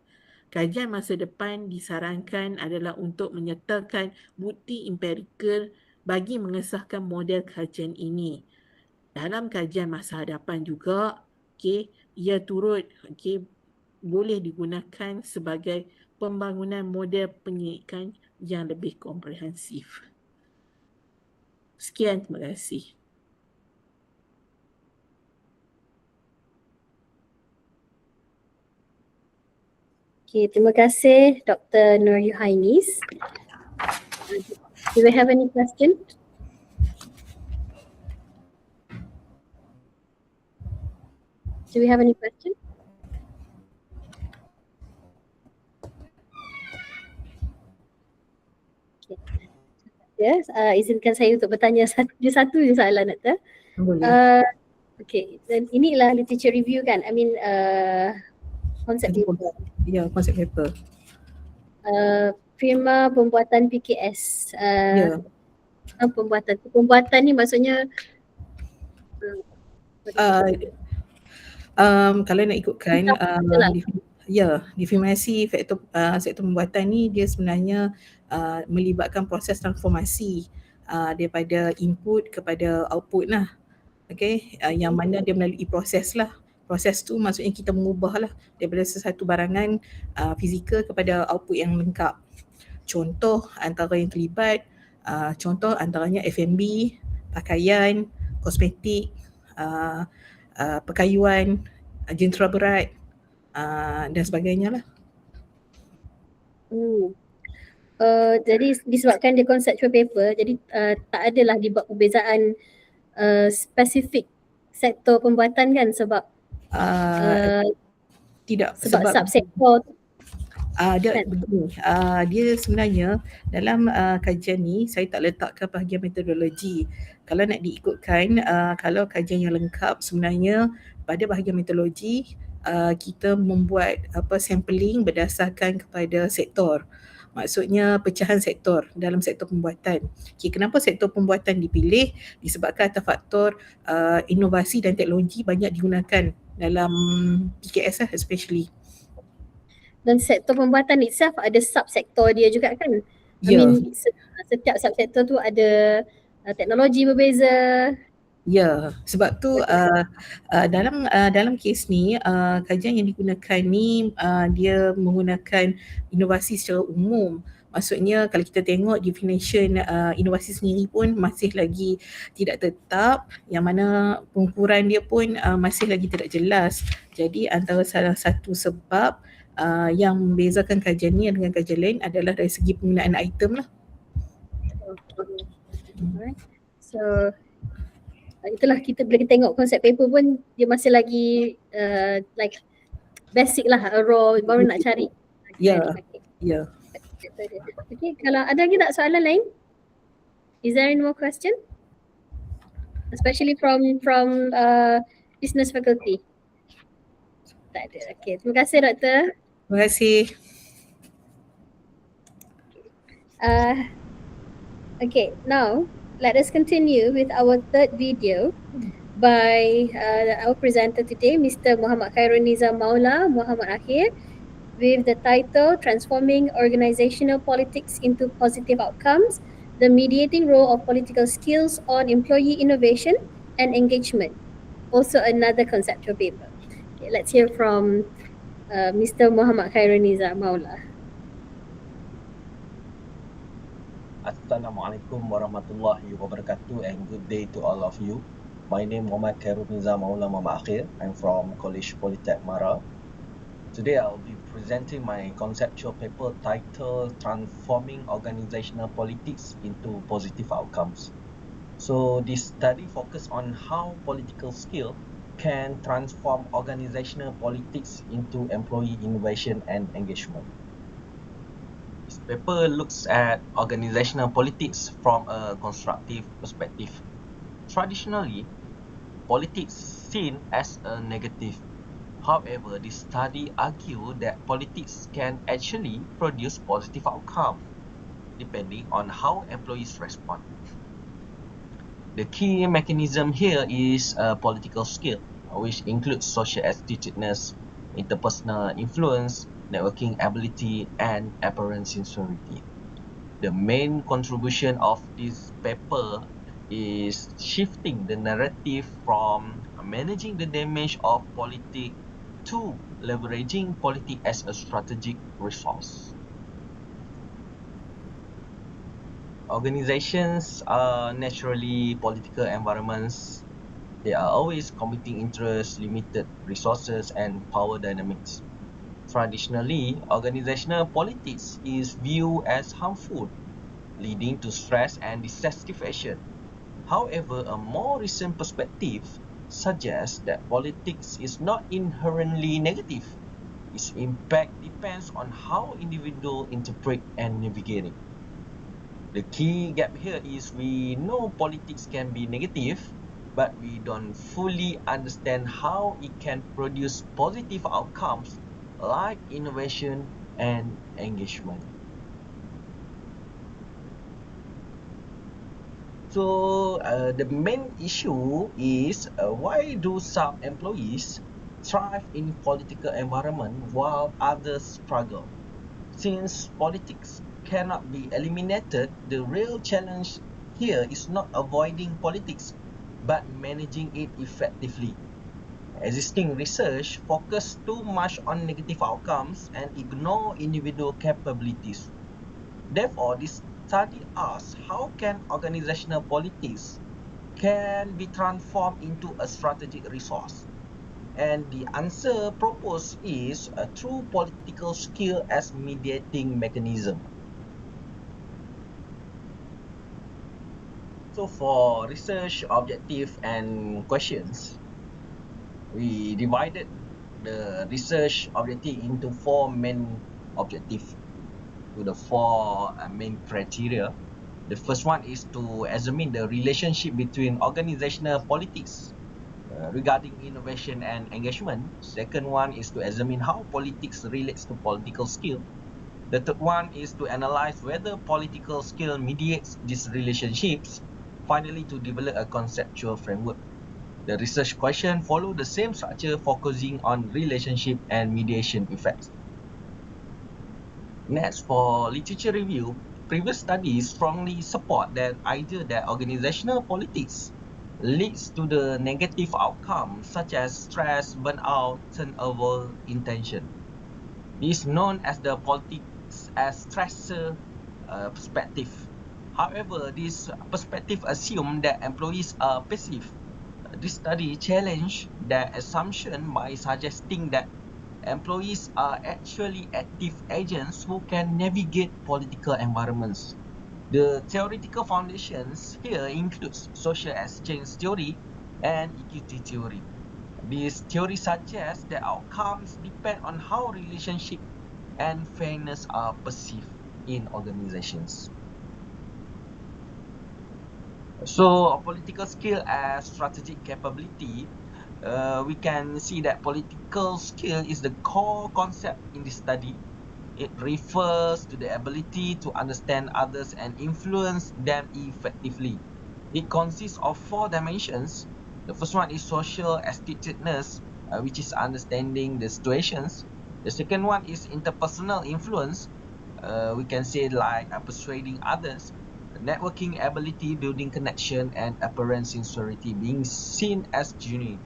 Kajian masa depan disarankan adalah untuk menyertakan bukti empirikal bagi mengesahkan model kajian ini. Dalam kajian masa hadapan juga, ia turut boleh digunakan sebagai pembangunan model penyelidikan yang lebih komprehensif. Sekian, terima kasih. Okay, terima kasih Dr. Nur Yuhainis. Do we have any question? Do we have any question? Okay. Yes, izinkan saya untuk bertanya satu je soalan, Doktor. Boleh. Okay, dan inilah literature review kan? I mean, konsep paper. Ya, konsep paper. Firma pembuatan PKS. Ya. Pembuatan ni maksudnya Kalau nak ikutkan deformasi sektor pembuatan ni dia sebenarnya melibatkan proses transformasi daripada input kepada output lah. Yang mana dia melalui proses lah. Proses tu maksudnya kita mengubah lah daripada sesuatu barangan fizikal kepada output yang lengkap. Contoh antara yang terlibat, contoh antaranya F&B, pakaian, kosmetik, perkayuan, jentera berat dan sebagainya lah. Jadi disebabkan dia conceptual paper, jadi tak adalah dibuat perbezaan spesifik sektor pembuatan kan sebab tidak sebab subsektor dia begini, dia sebenarnya dalam kajian ni saya tak letakkan bahagian metodologi. Kalau nak diikutkan, kalau kajian yang lengkap sebenarnya pada bahagian metodologi kita membuat sampling berdasarkan kepada sektor. Maksudnya pecahan sektor dalam sektor pembuatan. Kenapa sektor pembuatan dipilih? Disebabkan atas faktor inovasi dan teknologi banyak digunakan dalam PKS lah especially. Dan sektor pembuatan itself ada subsektor dia juga kan? I mean, setiap subsektor tu ada teknologi berbeza. Ya, sebab tu dalam kes ni kajian yang digunakan ni dia menggunakan inovasi secara umum. Maksudnya kalau kita tengok definition inovasi sendiri pun masih lagi tidak tetap, yang mana pengukuran dia pun masih lagi tidak jelas. Jadi antara salah satu sebab yang membezakan kajian ni dengan kajian lain adalah dari segi penggunaan item lah. Okay. Alright. So itulah, kita bila kita tengok konsep paper pun dia masih lagi like basic lah, raw, baru nak cari. Ya. Okay, kalau ada lagi tak soalan lain? Is there any more question? Especially from business faculty. Tak ada. Okay, terima kasih Doktor. Terima kasih. Okay, now let us continue with our third video by our presenter today, Mr. Muhammad Khairuniza Maula Muhammad Akhir, with the title Transforming Organizational Politics into Positive Outcomes, the Mediating Role of Political Skills on Employee Innovation and Engagement. Also another conceptual paper. Okay, let's hear from Mr. Muhammad Khairuniza Maula. Assalamualaikum warahmatullahi wabarakatuh and good day to all of you. My name is Muhammad Khairuniza Maula Muhammad Akhir. I'm from College Polytech Mara. Today I'll be presenting my conceptual paper titled Transforming Organizational Politics into Positive Outcomes. So this study focuses on how political skill can transform organizational politics into employee innovation and engagement. This paper looks at organizational politics from a constructive perspective. Traditionally, politics seen as a negative. However, this study argues that politics can actually produce positive outcomes depending on how employees respond. The key mechanism here is a political skill, which includes social attitudiness, interpersonal influence, networking ability, and apparent sincerity. The main contribution of this paper is shifting the narrative from managing the damage of politics to leveraging politics as a strategic resource. Organizations are naturally political environments. They are always competing interests, limited resources, and power dynamics. Traditionally, organizational politics is viewed as harmful, leading to stress and dissatisfaction. However, a more recent perspective suggests that politics is not inherently negative. Its impact depends on how individuals interpret and navigate it. The key gap here is we know politics can be negative, but we don't fully understand how it can produce positive outcomes like innovation and engagement. So the main issue is why do some employees thrive in political environment while others struggle? Since politics cannot be eliminated, the real challenge here is not avoiding politics, but managing it effectively. Existing research focuses too much on negative outcomes and ignore individual capabilities. Therefore, this study asks how can organizational politics can be transformed into a strategic resource. And the answer proposed is a true political skill as mediating mechanism. So for research objective and questions, we divided the research objective into four main objectives to the four main criteria. The first one is to examine the relationship between organizational politics regarding innovation and engagement. Second one is to examine how politics relates to political skill. The third one is to analyze whether political skill mediates these relationships. Finally, to develop a conceptual framework. The research question follow the same structure, focusing on relationship and mediation effects. Next, for literature review, previous studies strongly support the idea that organizational politics leads to the negative outcomes such as stress, burnout, turnover, intention. This is known as the politics as stressor perspective. However, this perspective assumes that employees are passive. This study challenged that assumption by suggesting that employees are actually active agents who can navigate political environments. The theoretical foundations here includes social exchange theory and equity theory. This theory suggests that outcomes depend on how relationship and fairness are perceived in organizations. So, a political skill as strategic capability, we can see that political skill is the core concept in this study. It refers to the ability to understand others and influence them effectively. It consists of four dimensions. The first one is social attitudiness, which is understanding the situations. The second one is interpersonal influence. We can say like persuading others. Networking ability, building connection, and apparent sincerity, being seen as genuine.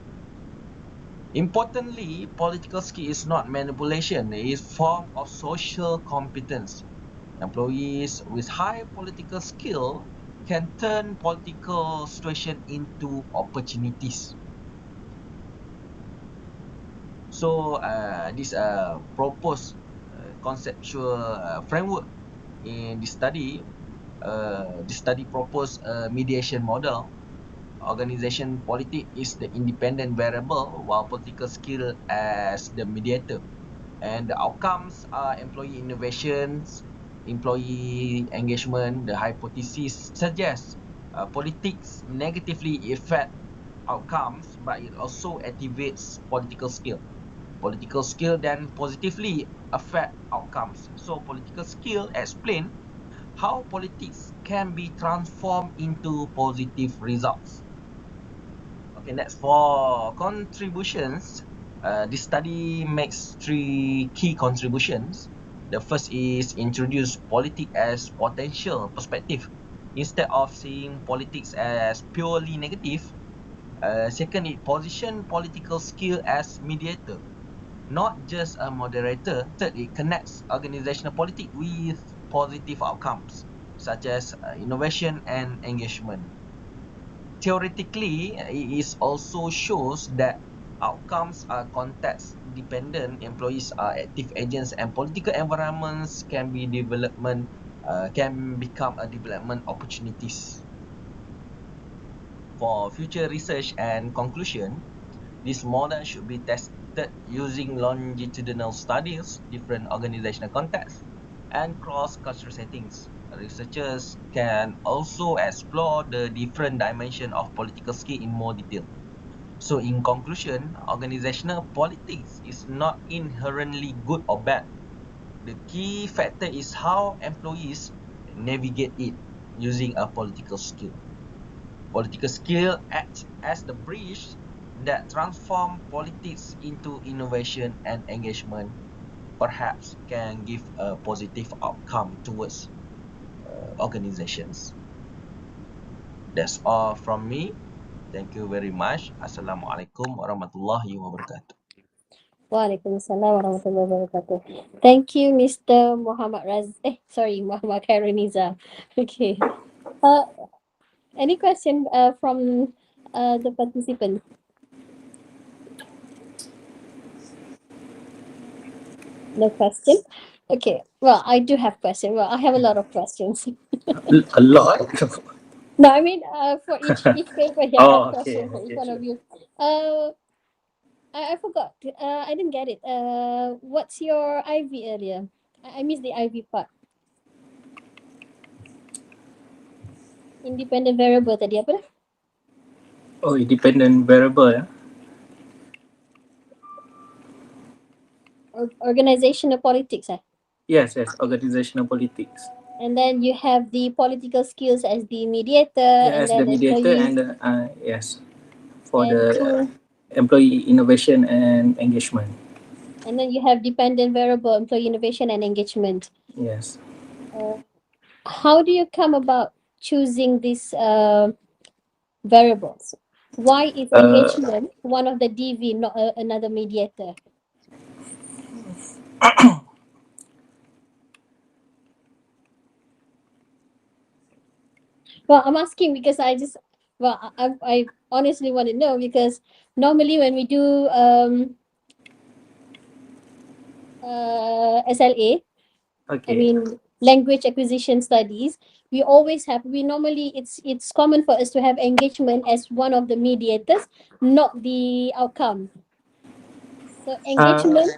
Importantly, political skill is not manipulation. It is a form of social competence. Employees with high political skill can turn political situation into opportunities. So, this proposed conceptual framework in this study. This study proposed a mediation model. Organization politics is the independent variable, while political skill as the mediator. And the outcomes are employee innovations, employee engagement. The hypothesis suggests politics negatively affect outcomes, but it also activates political skill. Political skill then positively affect outcomes. So political skill explain how politics can be transformed into positive results. Okay, next for contributions. This study makes 3 key contributions. The first is introduce politics as potential perspective instead of seeing politics as purely negative. Second, it position political skill as mediator, not just a moderator. Third, it connects organizational politics with positive outcomes such as innovation and engagement. Theoretically, it is also shows that outcomes are context dependent, employees are active agents, and political environments can become a development opportunities. For future research and conclusion, this model should be tested using longitudinal studies, different organizational contexts, and cross-cultural settings. Researchers can also explore the different dimensions of political skill in more detail. So in conclusion, organizational politics is not inherently good or bad. The key factor is how employees navigate it using a political skill. Political skill acts as the bridge that transform politics into innovation and engagement, perhaps can give a positive outcome towards organizations. That's all from me. Thank you very much. Assalamualaikum warahmatullahi wabarakatuh. Waalaikumsalam warahmatullahi wabarakatuh. Thank you, Mr. Muhammad Khairuniza. Okay. Any question from the participant? No question? Okay. Well, I do have question. Well, I have a lot of questions. A lot. No, I mean for each paper here, I have Oh, okay, question for each okay, one of sure. you. I forgot. I didn't get it. What's your IV earlier? I missed the IV part. Independent variable tadi apa dah? Oh, independent variable. Yeah? Organizational politics. Yes, organizational politics. And then you have the political skills as the mediator, and Yes, then the mediator employee, and the, yes, for and the employee innovation and engagement. and then you have dependent variable, employee innovation and engagement. Yes. How do you come about choosing these variables? Why is engagement one of the DV, not another mediator? Well, I'm asking because I honestly want to know, because normally when we do SLA, Okay. I mean language acquisition studies, it's common for us to have engagement as one of the mediators, not the outcome. So engagement,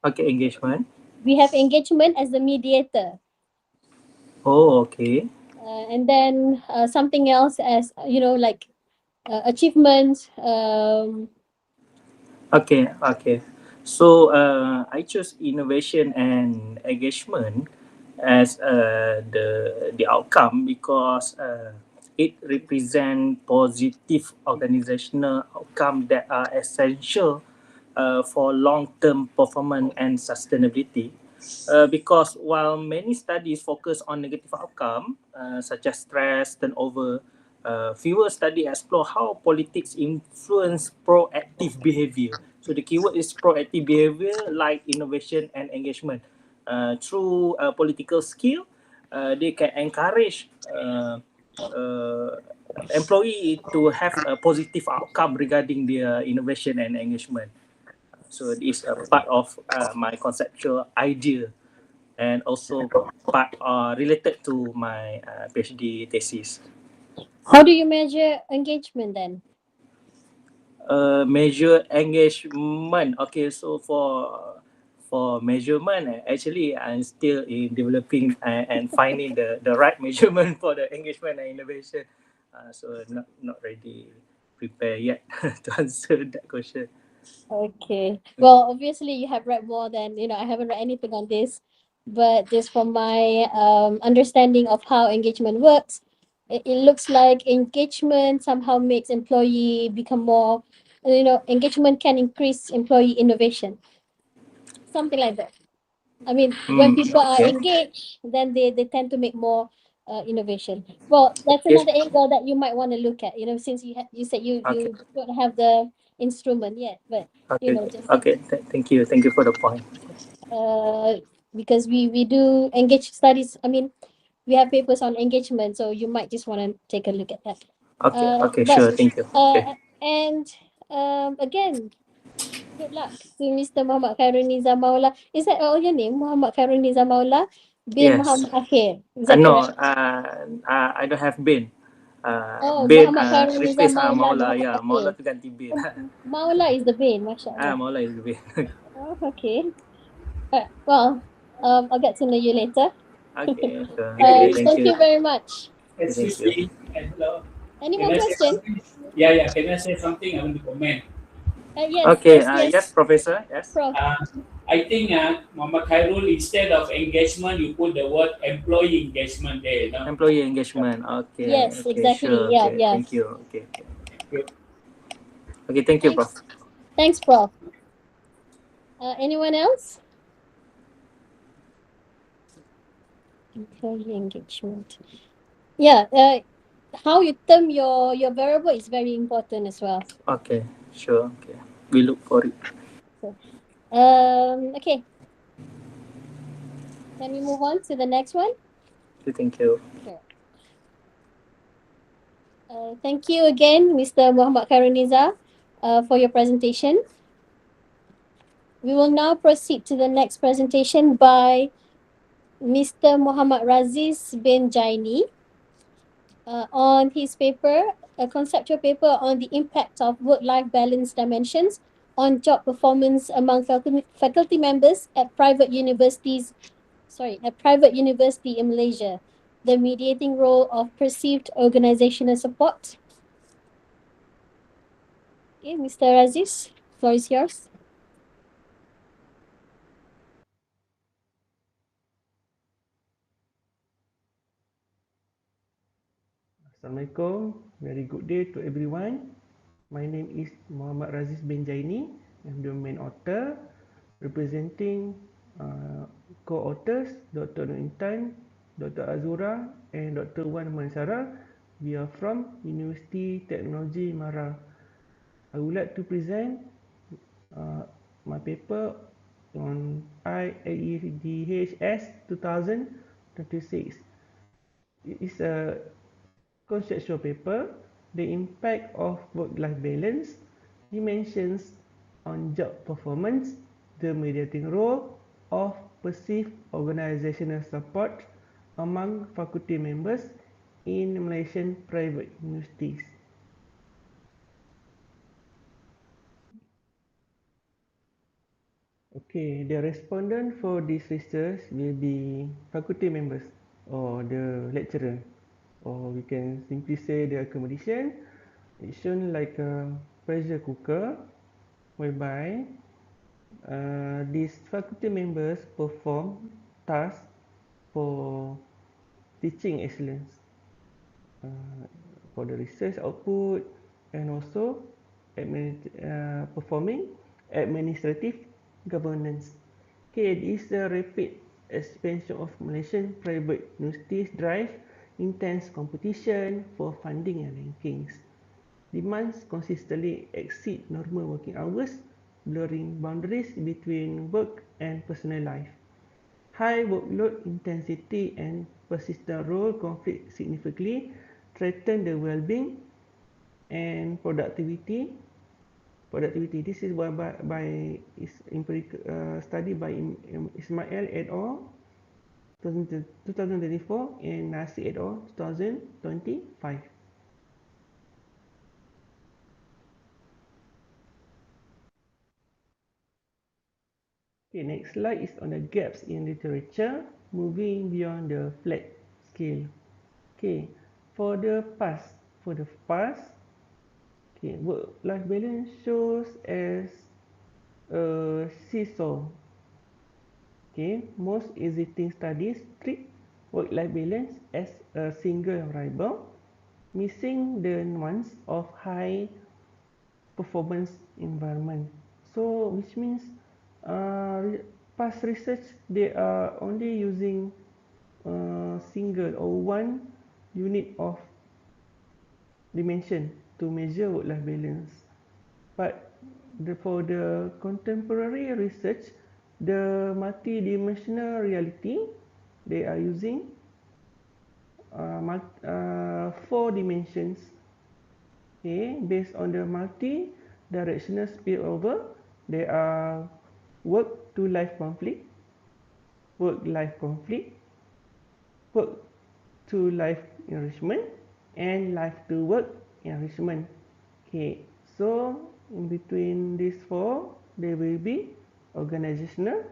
Okay, engagement. we have engagement as the mediator. Oh, okay. And then something else as like achievements. Okay. So I chose innovation and engagement as the outcome because it represents positive organizational outcome that are essential for long-term performance and sustainability. Because while many studies focus on negative outcome such as stress, turnover, fewer studies explore how politics influence proactive behavior. So the keyword is proactive behavior, like innovation and engagement. Through political skill, they can encourage employee to have a positive outcome regarding their innovation and engagement. So it is a part of my conceptual idea, and also part related to my PhD thesis. How do you measure engagement then? Measure engagement. Okay, so for measurement, actually I'm still in developing and finding the right measurement for the engagement and innovation. So not ready, prepare yet to answer that question. Okay. Well, obviously you have read more than, I haven't read anything on this. but just from my understanding of how engagement works, it looks like engagement somehow makes employee become more, engagement can increase employee innovation, something like that. I mean, when people are Okay. engaged, then they tend to make more innovation. Well, that's Yes. another angle that you might want to look at, since you said you Okay. don't have the instrument yet, but Okay. just Okay. Thank you. Thank you for the point. uh because we do engage studies. I mean, we have papers on engagement, so you might just want to take a look at that. Okay. Okay. But Sure. Thank you. Okay. and again, good luck to Mr. Muhammad Khairul Nizam Maula. Is that all your name, Muhammad Khairul Nizam Maula bin Yes. Muhammad Akhir? Is that No. correct? I don't have bin. Oh, Bin. Muhammad Khairul Nizam Replace Maula bin Maula. Muhammad Yeah. Maula Akhir. tu ganti bin. Maula is the bin, Masya Allah. Maula is bin. Oh, okay. Well, I'll get to know you later. Okay. Sure. Okay. Thank Thank you. you very much. Thank Excuse you. me. Hello. Any Can more I say questions? something? Yeah. Can I say something? I want to comment. Yes, Okay. yes, yes, Yes, Professor. Yes. Prof. I think Muhammad Khairul, instead of engagement, you put the word employee engagement there. No? Employee engagement. Okay. Yes, Okay. exactly. Sure. Yeah, Okay. yeah. Thank you. Okay. Okay. Good. Okay. Thank you, Prof. Thanks. Thanks, Prof. Anyone else? Employee engagement. Yeah, how you term your variable is very important as well. Okay. Sure. Okay. We look for it. So, okay. Can we move on to the next one? Okay, thank you. Sure. Thank you again, Mr. Muhammad Karuniza, for your presentation. We will now proceed to the next presentation by Mr. Muhammad Raziz bin Jaini on his paper, a conceptual paper on the impact of work-life balance dimensions on job performance among faculty members at private university in Malaysia, the mediating role of perceived organizational support. Okay, Mr. Raziz, floor is yours. Assalamualaikum. Very good day to everyone. My name is Muhammad Raziz bin Jaini. I'm the main author representing co-authors Dr. Nur Intan, Dr. Azura and Dr. Wan Mansara. We are from University Technology Mara. I would like to present my paper on i-LEdHS 2026. It is a conceptual paper, the impact of work-life balance, dimensions on job performance, the mediating role of perceived organizational support among faculty members in Malaysian private universities. Okay, the respondent for this research will be faculty members or the lecturer, or we can simply say the accommodation. It's shown like a pressure cooker whereby these faculty members perform tasks for teaching excellence, for the research output and also performing administrative governance. Okay, this is a rapid expansion of Malaysian private universities drive intense competition for funding and rankings. Demands consistently exceed normal working hours, blurring boundaries between work and personal life. High workload intensity and persistent role conflict significantly threaten the well-being and productivity. This is by is empirical study by Ismail et al. 2024 and Nasi et al. 2025. Okay, next slide is on the gaps in literature, moving beyond the flat scale. Okay, for the past, okay, work-life balance shows as a seesaw. Okay, most existing studies treat work-life balance as a single variable, missing the nuance of high performance environment. So, which means past research they are only using single or one unit of dimension to measure work-life balance. But for the contemporary research, the multi-dimensional reality, they are using 4 dimensions. Okay, based on the multi-directional spillover, there are work-to-life conflict, work-life conflict, work-to-life enrichment, and life-to-work enrichment. Okay, so in between these 4, there will be organizational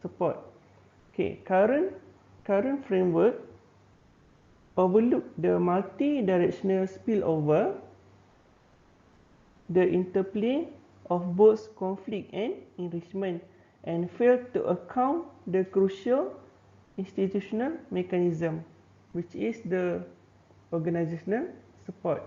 support. Okay, current framework overlook the multi-directional spillover, the interplay of both conflict and enrichment, and fail to account the crucial institutional mechanism, which is the organizational support.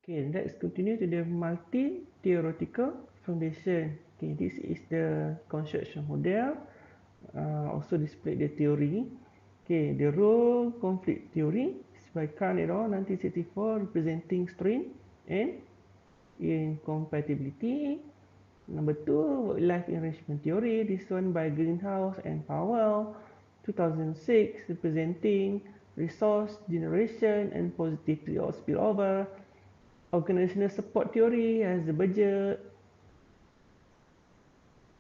Okay, let's continue to the multi-theoretical foundation. Okay, this is the construction model. Also display the theory. Okay, the role conflict theory is by Kahn et al. 1964, representing strain and incompatibility. Number 2, work-life enrichment theory. This one by Greenhouse and Powell, 2006, representing resource generation and positive spillover. Organizational support theory has the budget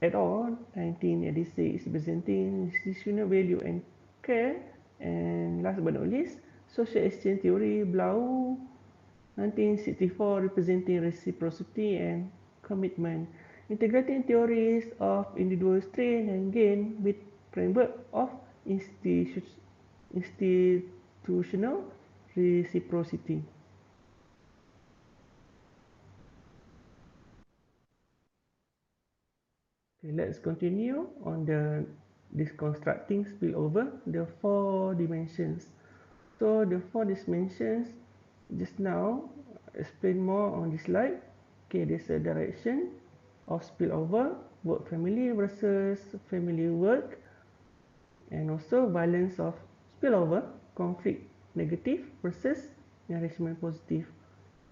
et al. 1986, representing institutional value and care. And last but not least, social exchange theory, Blau, 1964, representing reciprocity and commitment. Integrating theories of individual strain and gain with framework of institutional reciprocity. Okay, let's continue on the deconstructing spillover, the 4 dimensions. So the 4 dimensions, just now explain more on this slide. Okay, there's a direction of spillover, work family versus family work, and also balance of spillover, conflict negative versus enrichment positive.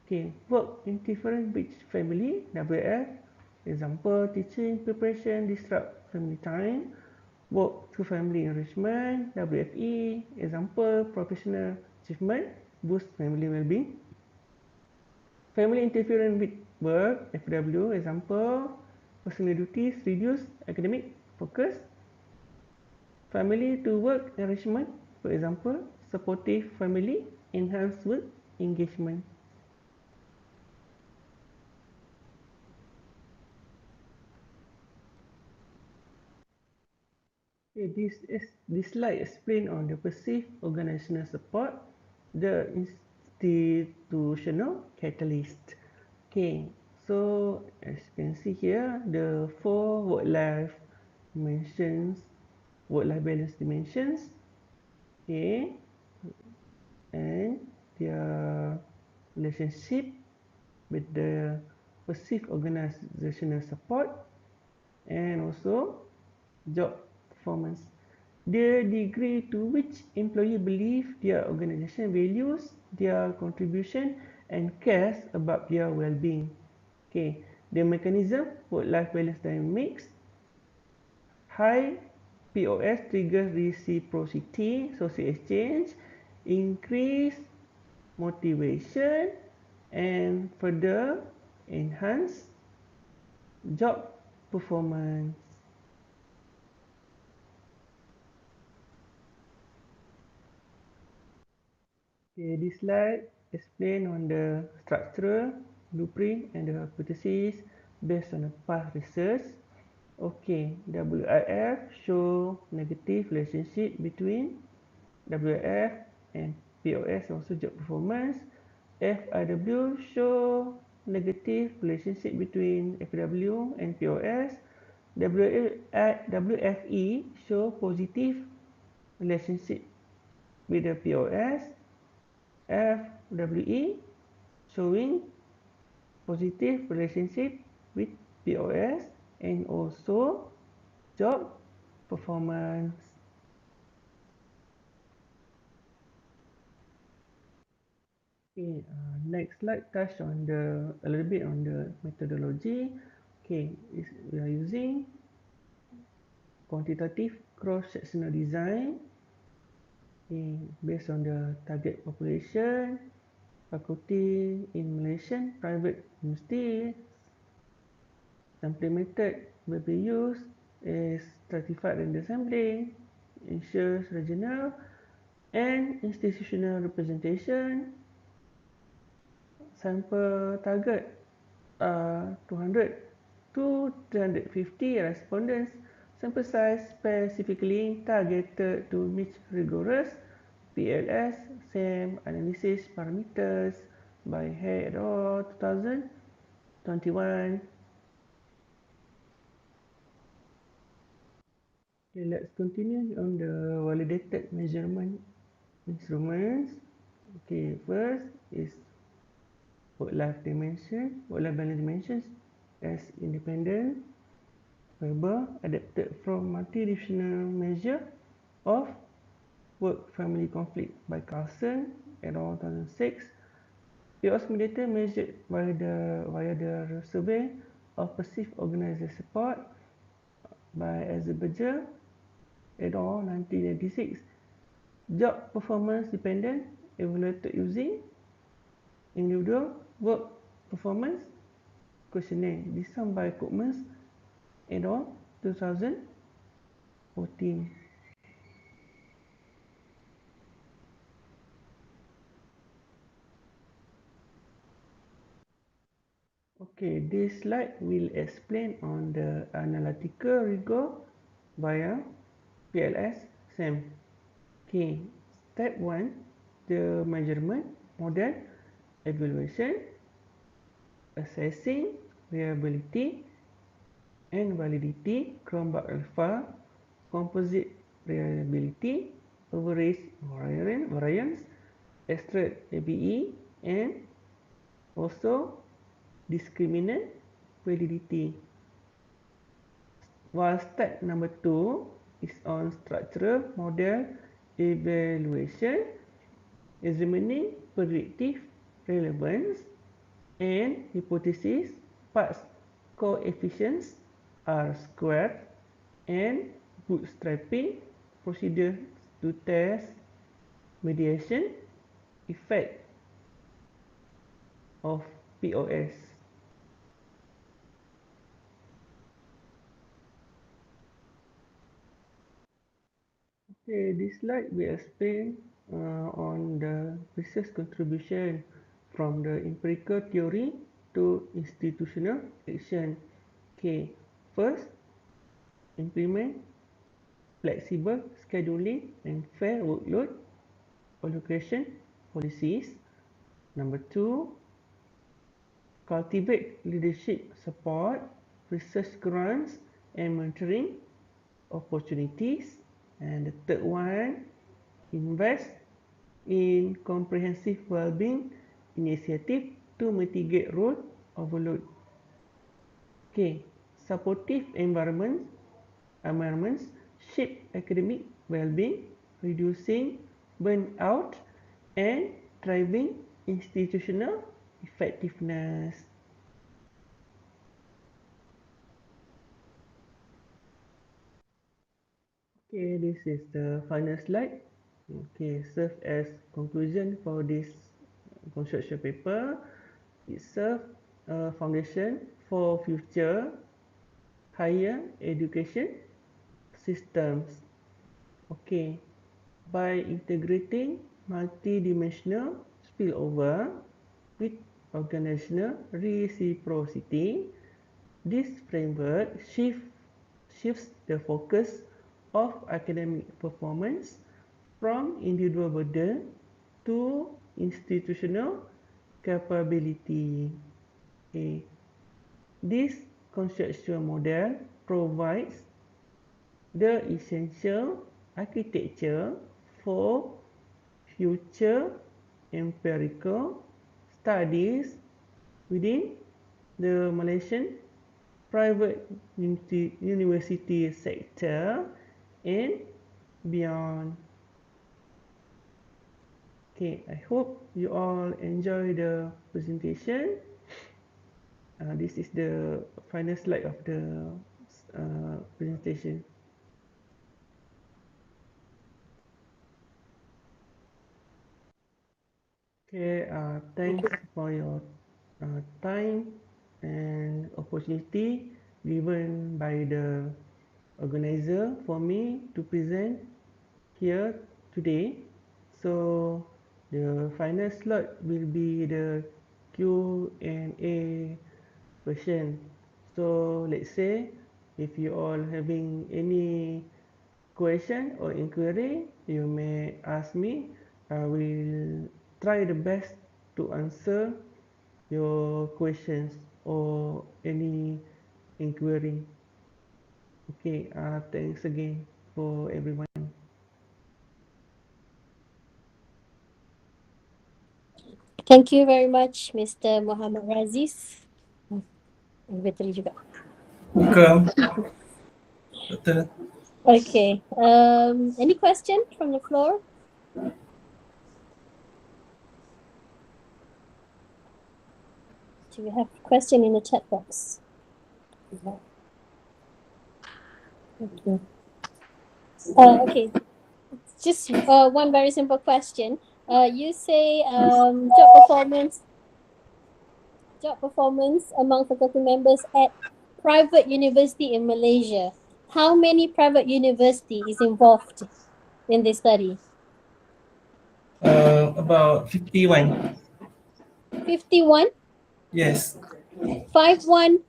Okay, work interference with family, WF, example, teaching preparation disrupt family time. Work to family enrichment, WFE, example, professional achievement, boost family well-being. Family interference with work, FW, example, personal duties, reduce academic focus. Family to work enrichment, for example, supportive family, enhance work engagement. Okay, this slide explain on the perceived organizational support, the institutional catalyst. Okay, so as you can see here, the 4 work-life dimensions, work-life balance dimensions. Okay, and their relationship with the perceived organizational support, and also job performance. The degree to which employee believe their organization values their contribution and cares about their well-being. Okay, the mechanism, work-life balance dynamics. High POS triggers reciprocity, social exchange, increase motivation, and further enhance job performance. Okay, this slide explain on the structural blueprint and the hypothesis based on the past research. Okay, WIF show negative relationship between WIF and POS, also job performance. FIW show negative relationship between FW and POS. WFE show positive relationship with the POS. FWE showing positive relationship with POS and also job performance. Okay, next slide touch on a little bit on the methodology. Okay, we are using quantitative cross-sectional design. Okay, based on the target population, faculty in Malaysian private universities. Sampling method will be used is stratified random sampling, ensures regional and institutional representation. Sample target 200 to 350 respondents. Sample size specifically targeted to meet rigorous PLS SAM analysis parameters by Hay et al. 2021. Okay, let's continue on the validated measurement instruments. Okay, first is work-life dimension, work-life balance dimensions as independent variable adapted from multidimensional measure of work-family conflict by Carlson et al. 2006. POS mediator measured via the survey of perceived organizer support by Azerbaijan et al. 1986. Job performance dependent evaluated using individual work performance questionnaire designed by Koopmans et al. 2014. Okay, this slide will explain on the analytical rigor via PLS SAM. Okay, step 1, the measurement, model, evaluation, assessing reliability and validity, Cronbach alpha, composite reliability, average variance, extract ABE, and also discriminant validity. While step number 2 is on structural model evaluation, examining predictive relevance and hypothesis parts coefficients are squared and bootstrapping procedures to test mediation effect of POS. Okay, this slide will explain on the research contribution from the empirical theory to institutional action. Okay, first, implement flexible scheduling and fair workload allocation policies. Number 2, cultivate leadership support, research grants and monitoring opportunities. And the third one, invest in comprehensive well-being initiative to mitigate role overload. Okay, supportive environments shape academic well-being, reducing burnout and driving institutional effectiveness. Okay, this is the final slide. Okay, serve as conclusion for this construction paper. It serves a foundation for future higher education systems. Okay, by integrating multidimensional spillover with organizational reciprocity, this framework shifts the focus of academic performance from individual burden to institutional capability. Okay. This conceptual model provides the essential architecture for future empirical studies within the Malaysian private university sector and beyond. Okay, I hope you all enjoy the presentation. This is the final slide of the presentation. Okay, thanks for your time and opportunity given by the organizer for me to present here today. So the final slot will be the Q&A question. So let's say if you all having any question or inquiry, you may ask me. I will try the best to answer your questions or any inquiry. Okay, thanks again for everyone. Thank you very much, Mr. Muhammad Raziz. Betul juga. Welcome, Doctor. Okay. Any question from the floor? Do we have a question in the chat box? Okay. Okay. Just one very simple question. You say job performance among faculty members at private university in Malaysia. How many private university is involved in this study? About 51. 51? Yes. 51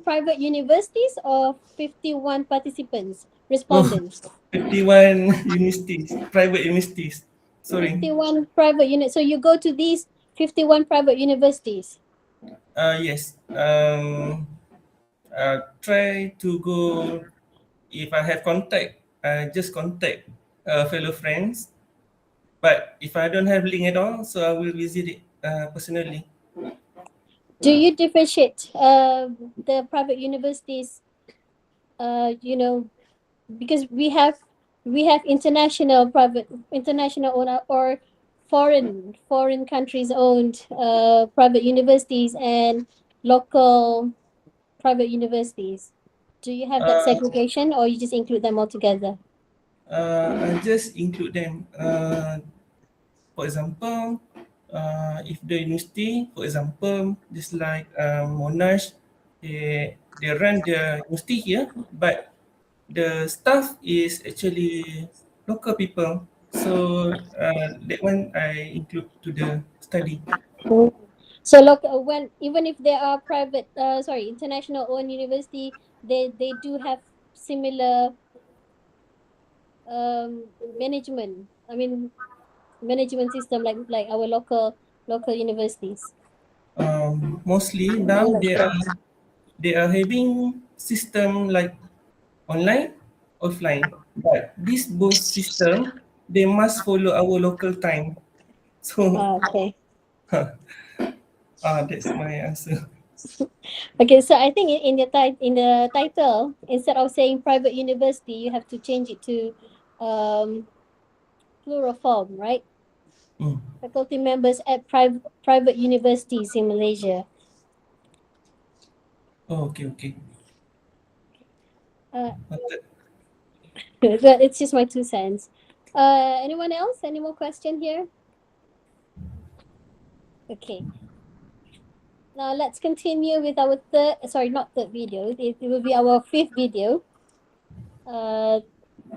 private universities or 51 participants, respondents? 51 universities, private universities. Sorry. 51 private units. So you go to these 51 private universities? Yes. Try to go, if I have contact, just contact fellow friends. But if I don't have link at all, so I will visit it personally. Do you differentiate the private universities, because we have international owned or foreign countries owned private universities and local private universities. Do you have that segregation or you just include them all together? I just include them. For example, if the university, for example, just like Monash, they run the university here, but the staff is actually local people. So that one I include to the study. So local, when even if they are private, international owned university, they do have similar management. I mean, management system like our local universities. Mostly now they are having system like online, offline. But this both system, they must follow our local time. So Okay. that's my answer. Okay, so I think in the title, instead of saying private university, you have to change it to plural form, right? Faculty members at private universities in Malaysia. Oh, okay. But it's just my 2 cents. Anyone else? Any more question here? Okay. Now let's continue with our not third video. It will be our 5th video.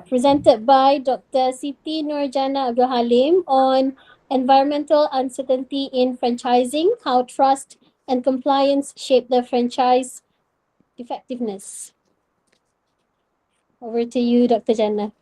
Presented by Dr. Siti Nurjana Abdul Halim on environmental uncertainty in franchising, how trust and compliance shape the franchise effectiveness. Over to you, Dr. Jannah.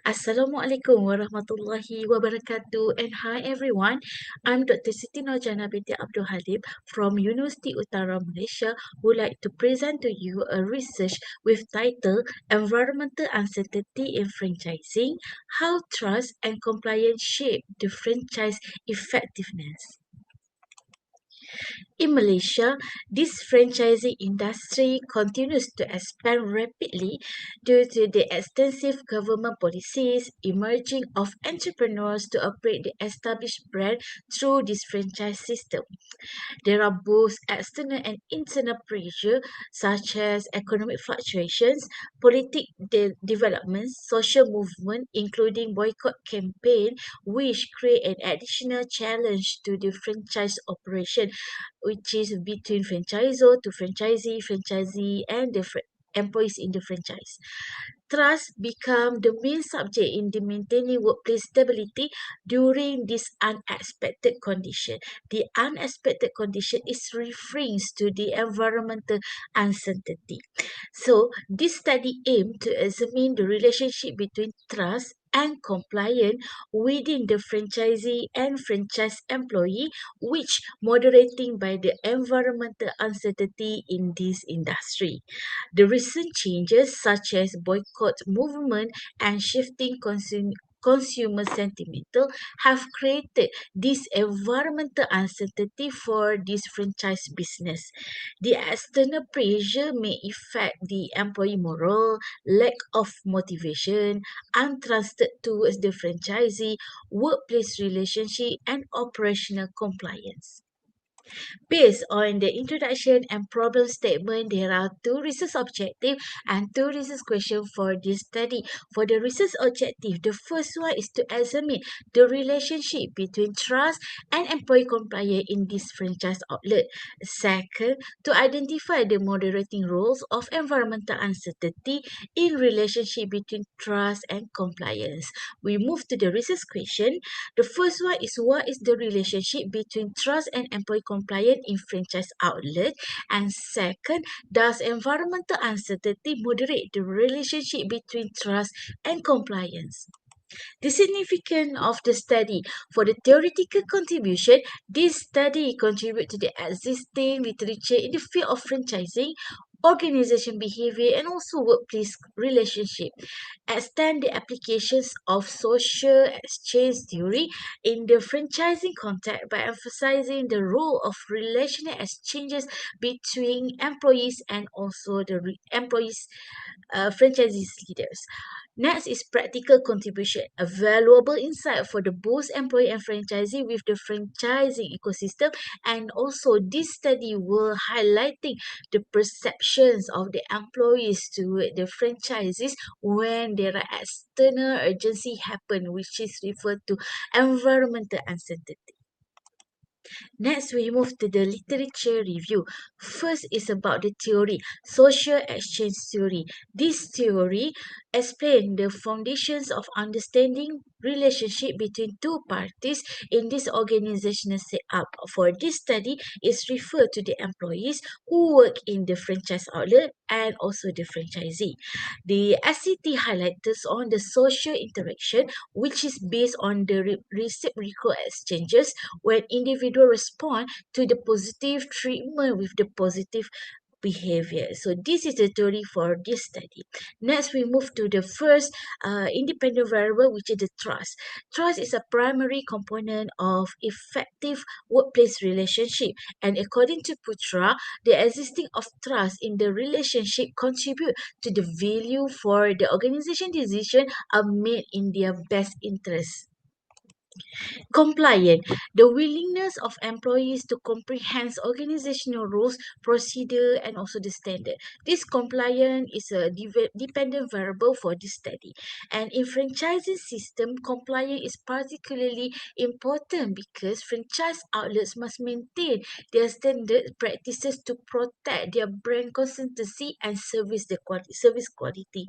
Assalamualaikum warahmatullahi wabarakatuh, and hi everyone. I'm Dr. Siti Nurjana binti Abdul Halim from University Utara Malaysia, who like to present to you a research with title Environmental Uncertainty in Franchising: How Trust and Compliance Shape the Franchise Effectiveness. In Malaysia, this franchising industry continues to expand rapidly due to the extensive government policies emerging of entrepreneurs to operate the established brand through this franchise system. There are both external and internal pressure such as economic fluctuations, developments, social movement, including boycott campaign, which create an additional challenge to the franchise operation, which is between franchisor to franchisee, and the employees in the franchise. Trust become the main subject in the maintaining workplace stability during this unexpected condition. The unexpected condition is referring to the environmental uncertainty. So, this study aimed to examine the relationship between trust and compliance within the franchisee and franchise employee, which moderating by the environmental uncertainty in this industry. The recent changes such as boycott movement and shifting consumer sentimental have created this environmental uncertainty for this franchise business. The external pressure may affect the employee morale, lack of motivation, untrusted towards the franchisee, workplace relationship, and operational compliance. Based on the introduction and problem statement, there are two research objectives and two research questions for this study. For the research objective, the first one is to examine the relationship between trust and employee compliance in this franchise outlet. Second, to identify the moderating roles of environmental uncertainty in relationship between trust and compliance. We move to the research question. The first one is, what is the relationship between trust and employee compliance in franchise outlet? And second, does environmental uncertainty moderate the relationship between trust and compliance? The significance of the study. For the theoretical contribution, this study contributes to the existing literature in the field of franchising, organization behavior, and also workplace relationship. Extend the applications of social exchange theory in the franchising context by emphasizing the role of relational exchanges between employees and also the employees, franchisees leaders. Next is practical contribution, a valuable insight for the both employee and franchisee with the franchising ecosystem. And also this study will highlighting the perceptions of the employees to the franchisees when there are external urgency happen, which is referred to environmental uncertainty. Next, we move to the literature review. First is about the theory, social exchange theory. This theory explains the foundations of understanding relationship between two parties in this organizational setup. For this study, is referred to the employees who work in the franchise outlet and also the franchisee. The SCT highlights on the social interaction, which is based on the reciprocal exchanges when individual respond to the positive treatment with the positive behavior. So this is the theory for this study. Next, we move to the first independent variable, which is the trust. Trust is a primary component of effective workplace relationship, and according to Putra, the existing of trust in the relationship contribute to the value for the organization decision are made in their best interest. Compliant, the willingness of employees to comprehend organizational rules, procedure, and also the standard. This compliant is a dependent variable for this study. And in franchising system, compliance is particularly important because franchise outlets must maintain their standard practices to protect their brand consistency and service quality.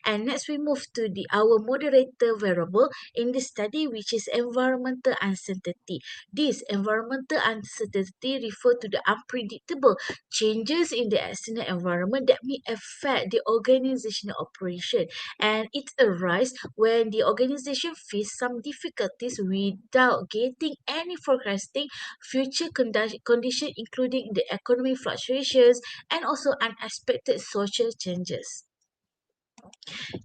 And next we move to our moderator variable in this study, which is environmental uncertainty. This environmental uncertainty refer to the unpredictable changes in the external environment that may affect the organizational operation, and it arises when the organization face some difficulties without getting any forecasting future condition, including the economic fluctuations and also unexpected social changes.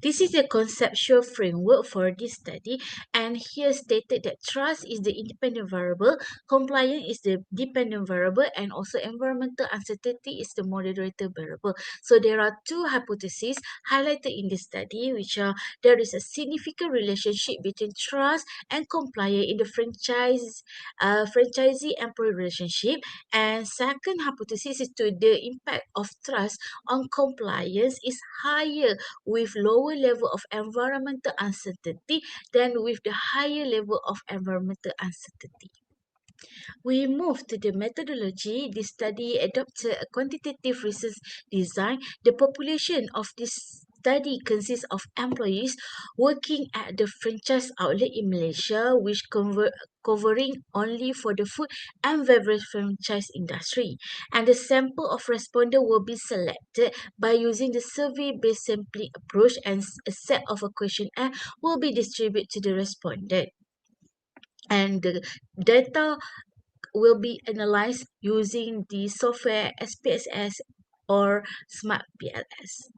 This is a conceptual framework for this study, and here stated that trust is the independent variable, compliance is the dependent variable, and also environmental uncertainty is the moderator variable. So there are two hypotheses highlighted in this study, which are there is a significant relationship between trust and compliance in the franchisee-employee relationship, and second hypothesis is to the impact of trust on compliance is higher with lower level of environmental uncertainty than with the higher level of environmental uncertainty. We move to the methodology. This study adopted a quantitative research design. The population of this study consists of employees working at the franchise outlet in Malaysia, which covering only for the food and beverage franchise industry. And the sample of respondents will be selected by using the survey-based sampling approach, and a set of a questionnaire will be distributed to the respondent. And the data will be analyzed using the software SPSS or Smart PLS.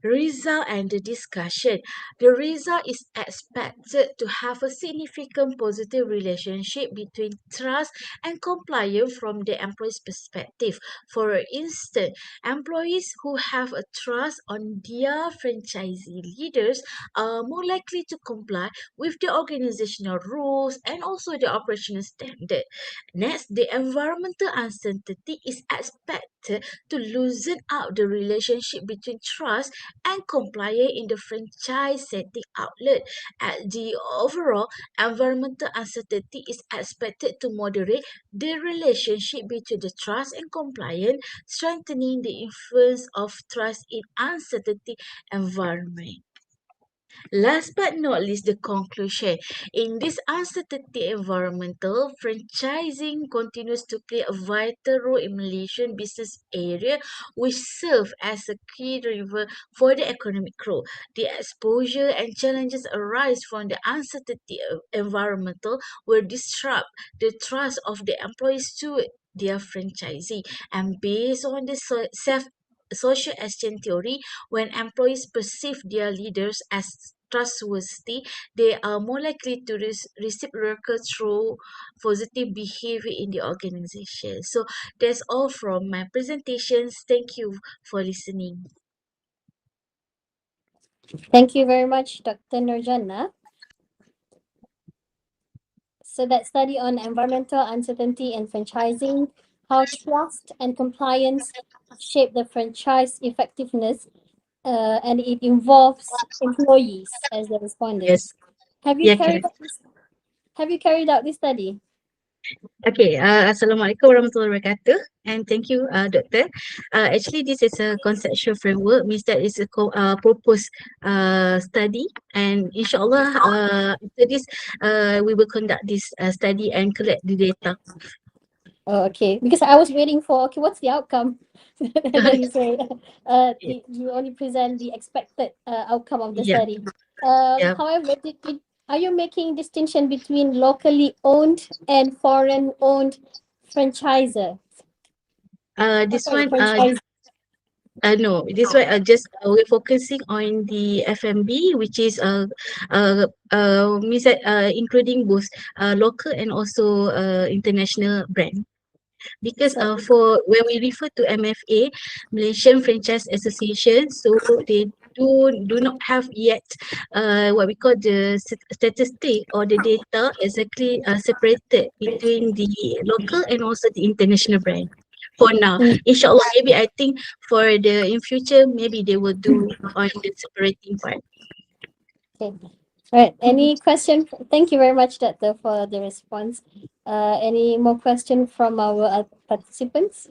Result and the discussion. The result is expected to have a significant positive relationship between trust and compliance from the employee's perspective. For instance, employees who have a trust on their franchisee leaders are more likely to comply with the organizational rules and also the operational standard. Next, the environmental uncertainty is expected to loosen up the relationship between trust and compliance in the franchise setting outlet. At the overall, environmental uncertainty is expected to moderate the relationship between the trust and compliance, strengthening the influence of trust in uncertainty environment. Last but not least, the conclusion. In this uncertainty environmental, franchising continues to play a vital role in Malaysian business area, which serve as a key driver for the economic growth. The exposure and challenges arise from the uncertainty environmental will disrupt the trust of the employees to their franchisee. And based on the social exchange theory, when employees perceive their leaders as trustworthy, they are more likely to reciprocate through positive behavior in the organization. So that's all from my presentations. Thank you for listening. Thank you very much, Dr. Nurjana. So that study on environmental uncertainty and franchising, how trust and compliance shape the franchise effectiveness, and it involves employees as the respondents. Yes. Have you Yeah, carried correct. out this? Have you carried out this study? Okay, Assalamualaikum warahmatullahi wabarakatuh, and thank you, Doctor. Actually, this is a conceptual framework, means that it's a proposed study, and inshallah, after this, we will conduct this study and collect the data. Oh, okay. Because I was waiting for, okay, what's the outcome? And then you say you only present the expected outcome of the Yeah. study. Yeah. However, are you making distinction between locally owned and foreign owned franchisor? This Sorry, one, franchise. no, this one just we're focusing on the FMB, which is means that including both local and also international brand. Because So, for when we refer to MFA, Malaysian Franchise Association, so they do not have yet what we call the statistic or the data exactly separated between the local and also the international brand. For now, inshallah, maybe I think for the in future, maybe they will do on the separating part. okay. Right. Any question? Thank you very much, Doctor, for the response. Any more question from our participants?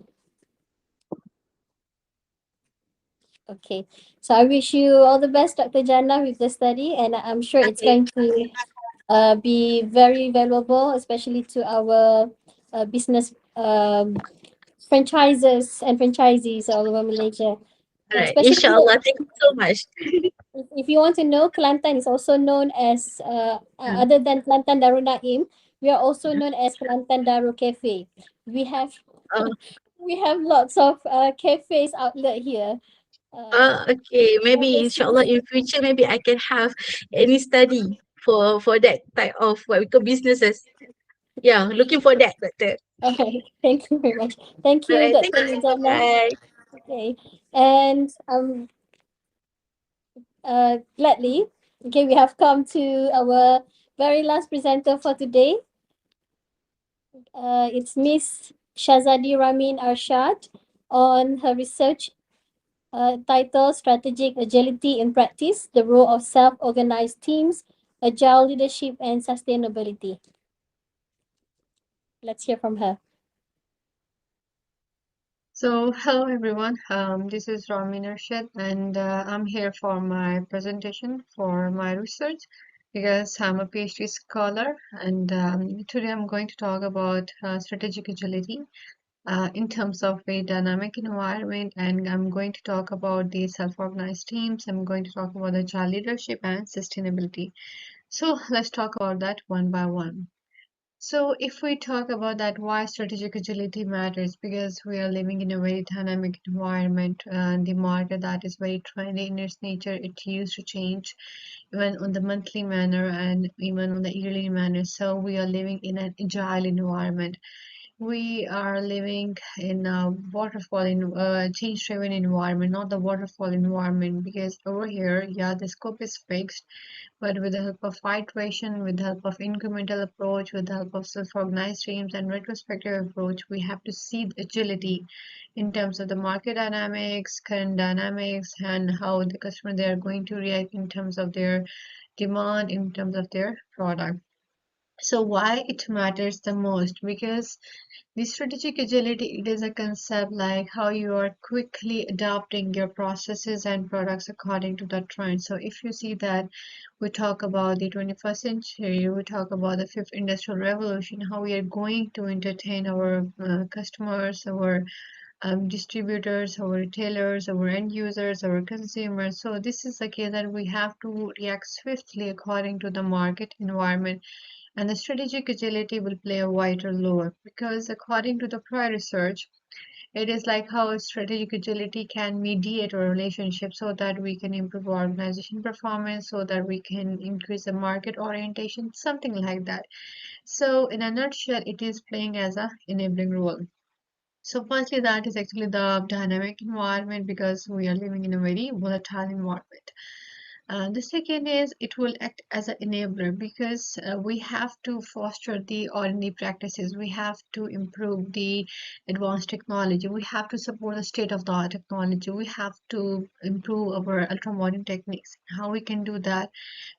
Okay. So I wish you all the best, Dr. Jannah, with the study, and I'm sure it's going to be very valuable, especially to our business franchises and franchisees all over Malaysia. Alright, Especially inshallah. Thank you so much. if you want to know, Kelantan is also known as other than Kelantan Darul Naim, we are also known as Kelantan Darul Cafe. We have Oh, we have lots of cafes outlet here. okay. Maybe Overseas. inshallah in future, maybe I can have any study for that type of what we call businesses. Yeah, looking for that, Doctor. Okay, thank you very much. Thank you, Alright, thank Dr. you. Nizama. Bye. Okay, and gladly, okay, we have come to our very last presenter for today. It's Miss Shazadi Ramin Arshad on her research title Strategic Agility in Practice, the Role of Self-Organized Teams, Agile Leadership and Sustainability. Let's hear from her. So, hello everyone. This is Ramin Arshad, and I'm here for my presentation for my research because I'm a PhD scholar, and today I'm going to talk about strategic agility in terms of a dynamic environment, and I'm going to talk about the self-organized teams. I'm going to talk about agile leadership and sustainability. So, let's talk about that one by one. So if we talk about that, why strategic agility matters, because we are living in a very dynamic environment, and the market that is very trendy in its nature, it used to change even on the monthly manner and even on the yearly manner. So we are living in an agile environment. We are living in a waterfall in change-driven environment, not the waterfall environment, because over here, yeah, the scope is fixed, but with the help of iteration, with the help of incremental approach, with the help of self-organized teams and retrospective approach, we have to see the agility in terms of the market dynamics, current dynamics, and how the customer they are going to react in terms of their demand, in terms of their product. So why it matters the most? Because the strategic agility, it is a concept like how you are quickly adapting your processes and products according to the trend. So if you see that we talk about the 21st century, we talk about the fifth industrial revolution, how we are going to entertain our customers, our distributors, our retailers, our end users, our consumers. So this is the case that we have to react swiftly according to the market environment, and the strategic agility will play a vital role because according to the prior research, it is like how strategic agility can mediate a relationship so that we can improve our organization performance, so that we can increase the market orientation, something like that. So in a nutshell, it is playing as a enabling role. So firstly, that is actually the dynamic environment because we are living in a very volatile environment. The second is it will act as an enabler because we have to foster the ordinary practices. We have to improve the advanced technology. We have to support the state-of-the-art technology. We have to improve our ultra-modern techniques. How we can do that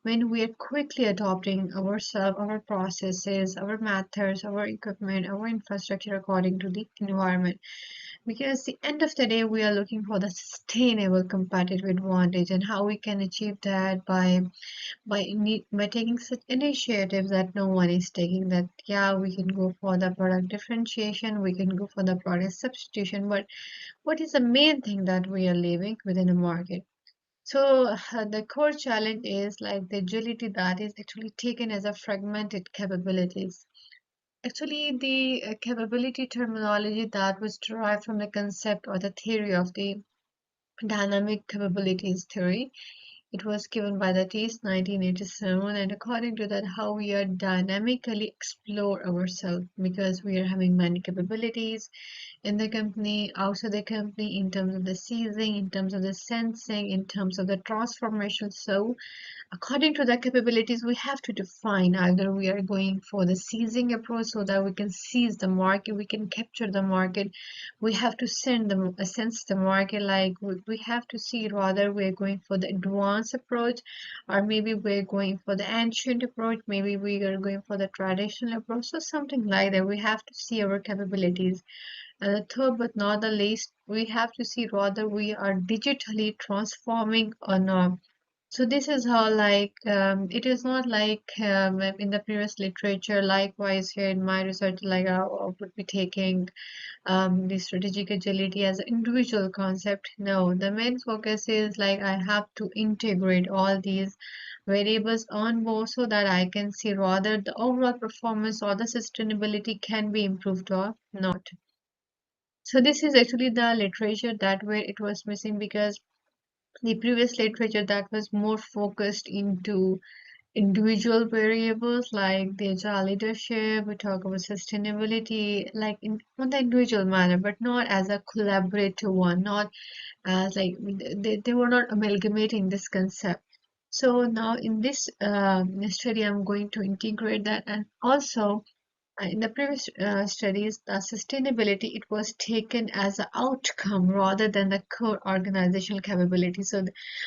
when we are quickly adopting ourselves, our processes, our methods, our equipment, our infrastructure according to the environment, because the end of the day we are looking for the sustainable competitive advantage, and how we can achieve that by taking such initiatives that no one is taking. That yeah, we can go for the product differentiation, we can go for the product substitution, but what is the main thing that we are leaving within a market? So the core challenge is like the agility that is actually taken as a fragmented capabilities. Actually, the capability terminology that was derived from the concept or the theory of the dynamic capabilities theory. It was given by the TIS 1987, and according to that, how we are dynamically explore ourselves because we are having many capabilities in the company, outside the company, in terms of the seizing, in terms of the sensing, in terms of the transformation. So according to the capabilities, we have to define either we are going for the seizing approach so that we can seize the market, we can capture the market. We have to sense the market, like we have to see rather we're going for the advanced approach, or maybe we're going for the ancient approach, maybe we are going for the traditional approach, so something like that. We have to see our capabilities. And the third but not the least, we have to see rather we are digitally transforming or not. So this is how it is not like in the previous literature. Likewise, here in my research, I would be taking the strategic agility as an individual concept. No, the main focus is like I have to integrate all these variables on board so that I can see whether the overall performance or the sustainability can be improved or not. So this is actually the literature that where it was missing, because the previous literature that was more focused into individual variables like the agile leadership, we talk about sustainability, like in on the individual manner, but not as a collaborative one, not as like they were not amalgamating this concept. So now in this study, I'm going to integrate that, and also in the previous studies, the sustainability, it was taken as an outcome rather than the core organizational capability. So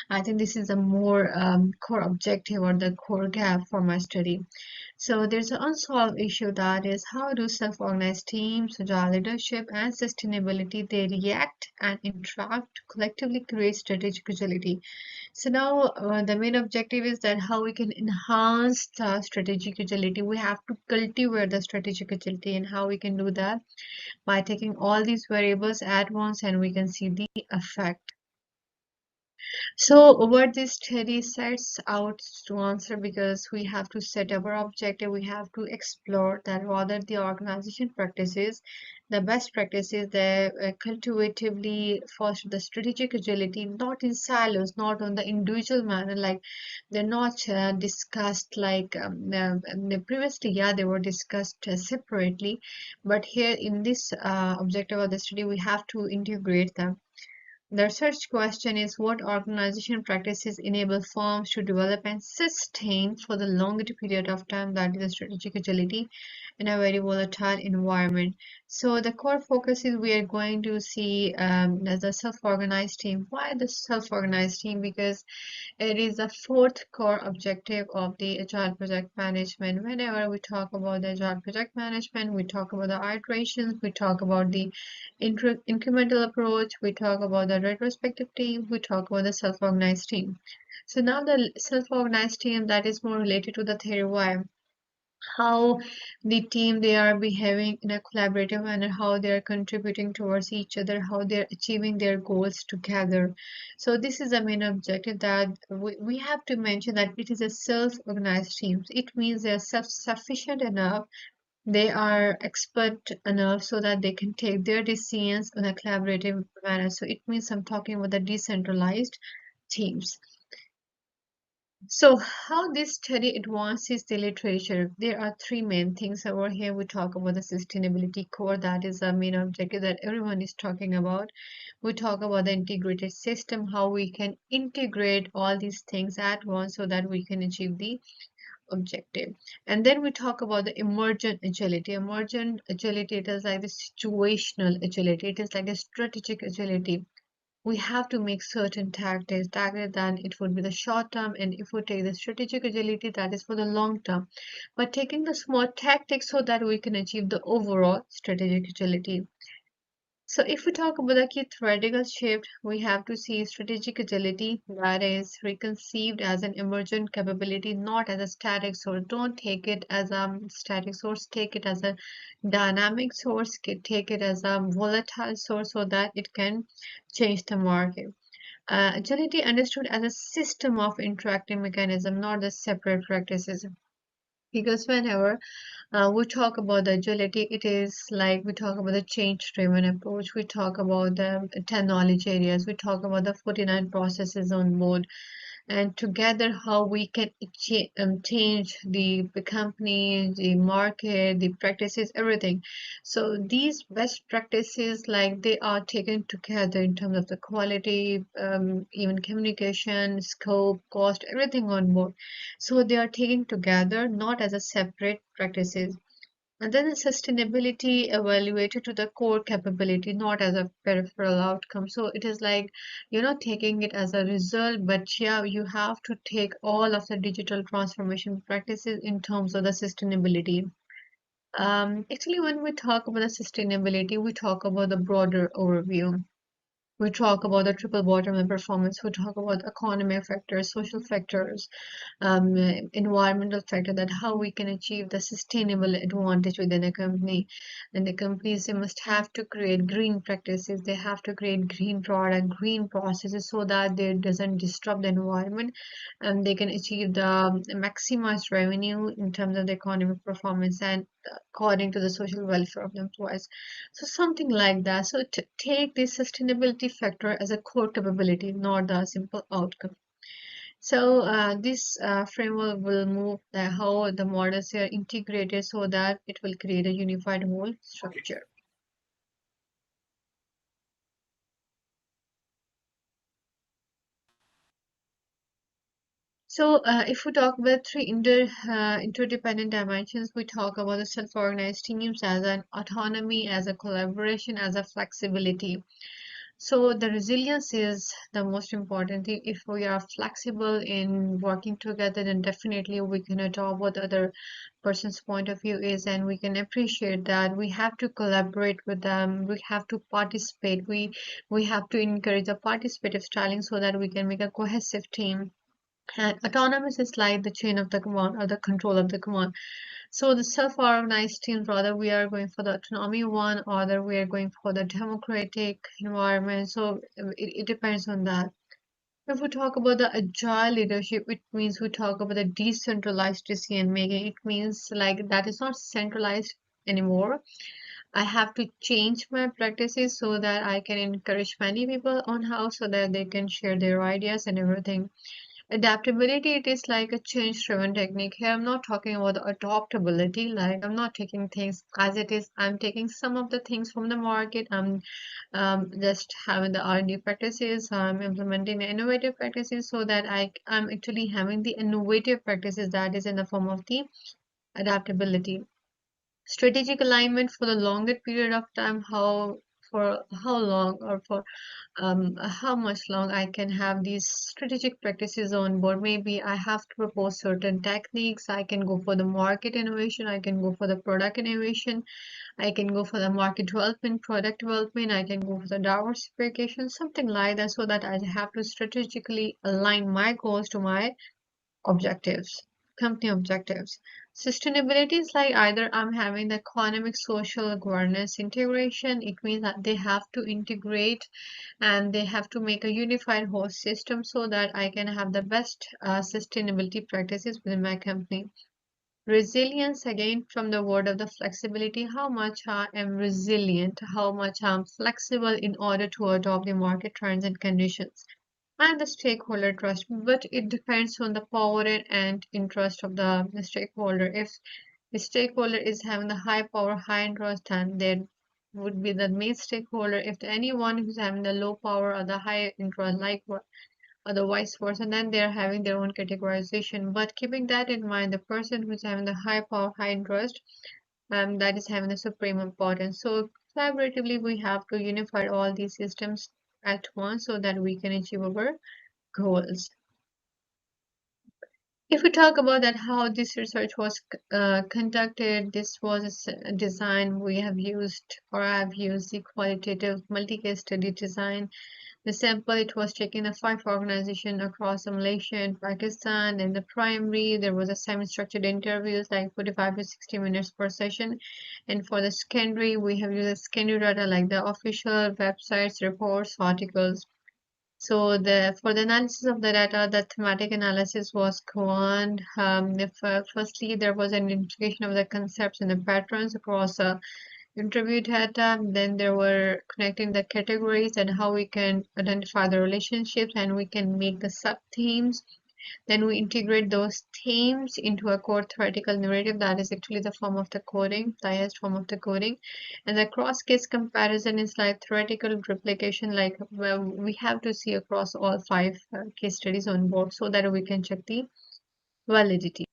I think this is a more core objective or the core gap for my study. So there's an unsolved issue, that is how do self-organized teams, agile leadership, and sustainability, they react and interact to collectively create strategic agility. So now the main objective is that how we can enhance the strategic agility. We have to cultivate the strategic agility, and how we can do that by taking all these variables at once, and we can see the effect. So what this study sets out to answer, because we have to set our objective, we have to explore that whether the organization practices the best practices that cultivatively foster the strategic agility, not in silos, not on the individual manner, like they're not discussed like previously, yeah, they were discussed separately, but here in this objective of the study, we have to integrate them. The research question is what organization practices enable firms to develop and sustain for the longer period of time, that is the strategic agility in a very volatile environment. So the core focus is we are going to see as a self-organized team. Why the self-organized team? Because it is the fourth core objective of the agile project management. Whenever we talk about the agile project management, we talk about the iterations, we talk about the incremental approach, we talk about the retrospective team, we talk about the self-organized team. So now the self-organized team, that is more related to the theory why, how the team they are behaving in a collaborative manner, how they are contributing towards each other, how they're achieving their goals together. So this is the main objective, that we have to mention that it is a self-organized team. It means they're self-sufficient enough, they are expert enough so that they can take their decisions in a collaborative manner. So it means I'm talking about the decentralized teams. So how this study advances the literature? There are three main things over here. We talk about the sustainability core, that is the main objective that everyone is talking about. We talk about the integrated system, how we can integrate all these things at once so that we can achieve the objective. And then we talk about the emergent agility. Emergent agility, it is like the situational agility. It is like a strategic agility. We have to make certain tactics, then it would be the short term, and if we take the strategic agility, that is for the long term. But taking the small tactics so that we can achieve the overall strategic agility. So if we talk about the key theoretical shift, we have to see strategic agility, that is reconceived as an emergent capability, not as a static source. Don't take it as a static source, take it as a dynamic source, take it as a volatile source so that it can change the market. Agility understood as a system of interacting mechanism, not the separate practices. Because whenever we talk about the agility, it is like we talk about the change-driven approach, we talk about the 10 knowledge areas, we talk about the 49 processes on board, and together how we can change the company, the market, the practices, everything. So these best practices, like they are taken together in terms of the quality, even communication, scope, cost, everything on board. So they are taken together, not as a separate practices. And then the sustainability evaluated to the core capability, not as a peripheral outcome. So it is like, taking it as a result, but yeah, you have to take all of the digital transformation practices in terms of the sustainability. Actually, when we talk about the sustainability, we talk about the broader overview. We talk about the triple bottom line performance. We talk about economic factors, social factors, environmental factor, that how we can achieve the sustainable advantage within a company. And the companies, they must have to create green practices, they have to create green product, green processes, so that they doesn't disrupt the environment, and they can achieve the maximized revenue in terms of the economic performance and according to the social welfare of the employees. So something like that. So to take this sustainability factor as a core capability, not the simple outcome. So this framework will move how the models are integrated so that it will create a unified whole structure. So if we talk about three interdependent dimensions, we talk about the self-organized teams as an autonomy, as a collaboration, as a flexibility. So the resilience is the most important thing. If we are flexible in working together, then definitely we can adopt what the other person's point of view is, and we can appreciate that. We have to collaborate with them. We have to participate. We have to encourage the participative styling so that we can make a cohesive team. And autonomous is like the chain of the command or the control of the command. So the self-organized teams, rather we are going for the autonomy one, or whether we are going for the democratic environment. So it depends on that. If we talk about the agile leadership, it means we talk about the decentralized decision making. It means like that is not centralized anymore. I have to change my practices so that I can encourage many people on how, so that they can share their ideas and everything. Adaptability, it is like a change driven technique. Here, I'm not talking about the adaptability, like I'm not taking things as it is. I'm taking some of the things from the market. I'm just having the R&D practices. I'm implementing the innovative practices so that I'm actually having the innovative practices that is in the form of the adaptability. Strategic alignment for the longer period of time, for how long, or for how much long I can have these strategic practices on board. Maybe I have to propose certain techniques. I can go for the market innovation. I can go for the product innovation. I can go for the market development, product development. I can go for the diversification, something like that, so that I have to strategically align my goals to my objectives, company objectives. Sustainability is like either I'm having the economic, social, governance integration. It means that they have to integrate and they have to make a unified whole system so that I can have the best sustainability practices within my company. Resilience, again, from the word of the flexibility, how much I am resilient, how much I'm flexible in order to adopt the market trends and conditions. And the stakeholder trust, but it depends on the power and interest of the stakeholder. If the stakeholder is having the high power, high interest, then there would be the main stakeholder. If anyone who's having the low power or the high interest, like what, or the vice versa, then they're having their own categorization. But keeping that in mind, the person who's having the high power, high interest, that is having the supreme importance. So collaboratively, we have to unify all these systems at once so that we can achieve our goals. If we talk about that, how this research was conducted, this was a design we have used, or I have used the qualitative multi-case study design. The sample, it was taken in 5 organizations across Malaysia and Pakistan. In the primary, there was a semi-structured interviews like 45 to 60 minutes per session. And for the secondary, we have used secondary data like the official websites, reports, articles. So for the analysis of the data, the thematic analysis was governed. Firstly, there was an identification of the concepts and the patterns across interview data. Then there were connecting the categories and how we can identify the relationships, and we can make the sub-themes. Then we integrate those themes into a core theoretical narrative that is actually the form of the coding, the highest form of the coding. And the cross-case comparison is like theoretical replication, like well, we have to see across all 5 case studies on board so that we can check the validity.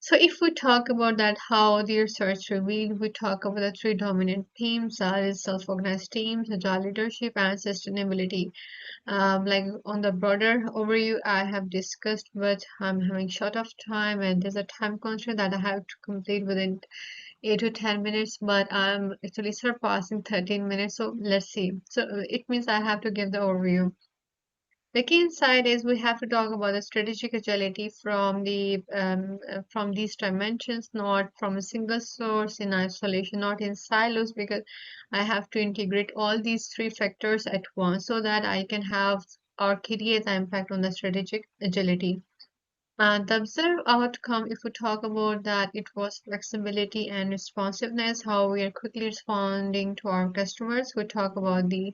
So if we talk about that, how the research revealed, we talk about the three dominant themes, that is self-organized teams, agile leadership, and sustainability. Like on the broader overview, I have discussed, but I'm having short of time and there's a time constraint that I have to complete within 8 to 10 minutes, but I'm actually surpassing 13 minutes. So let's see. So it means I have to give the overview. The key insight is we have to talk about the strategic agility from these dimensions, not from a single source in isolation, not in silos, because I have to integrate all these three factors at once so that I can have or create the impact on the strategic agility. The observed outcome, if we talk about that, it was flexibility and responsiveness, how we are quickly responding to our customers. We talk about the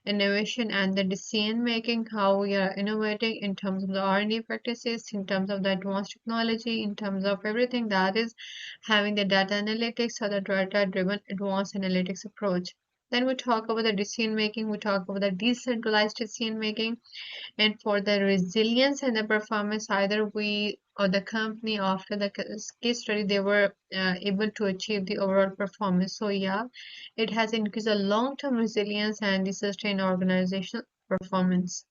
innovation and the decision making, how we are innovating in terms of the R&D practices, in terms of the advanced technology, in terms of everything that is having the data analytics or the data-driven advanced analytics approach. Then we talk about the decision making, we talk about the decentralized decision making, and for the resilience and the performance, either we or the company after the case study, they were able to achieve the overall performance. So yeah, it has increased the long-term resilience and the sustained organizational performance.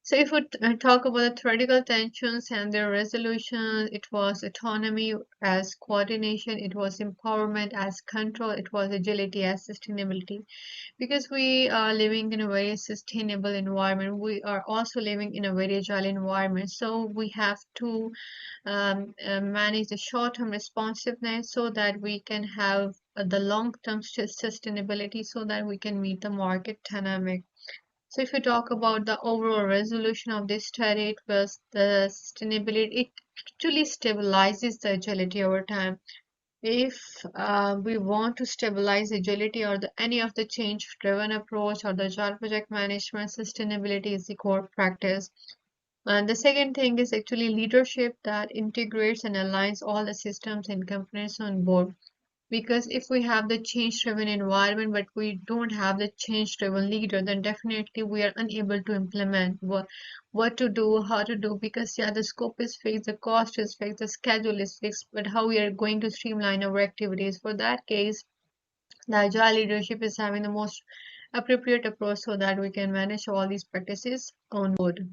So if we talk about the theoretical tensions and their resolution, it was autonomy as coordination, it was empowerment as control, it was agility as sustainability. Because we are living in a very sustainable environment, we are also living in a very agile environment. So we have to manage the short-term responsiveness so that we can have the long-term sustainability so that we can meet the market dynamic. So if you talk about the overall resolution of this study, it was the sustainability. It actually stabilizes the agility over time. If we want to stabilize agility or any of the change-driven approach or the agile project management, sustainability is the core practice. And the second thing is actually leadership that integrates and aligns all the systems and components on board. Because if we have the change-driven environment, but we don't have the change-driven leader, then definitely we are unable to implement what to do, how to do, because yeah, the scope is fixed, the cost is fixed, the schedule is fixed, but how we are going to streamline our activities. For that case, the agile leadership is having the most appropriate approach so that we can manage all these practices on board.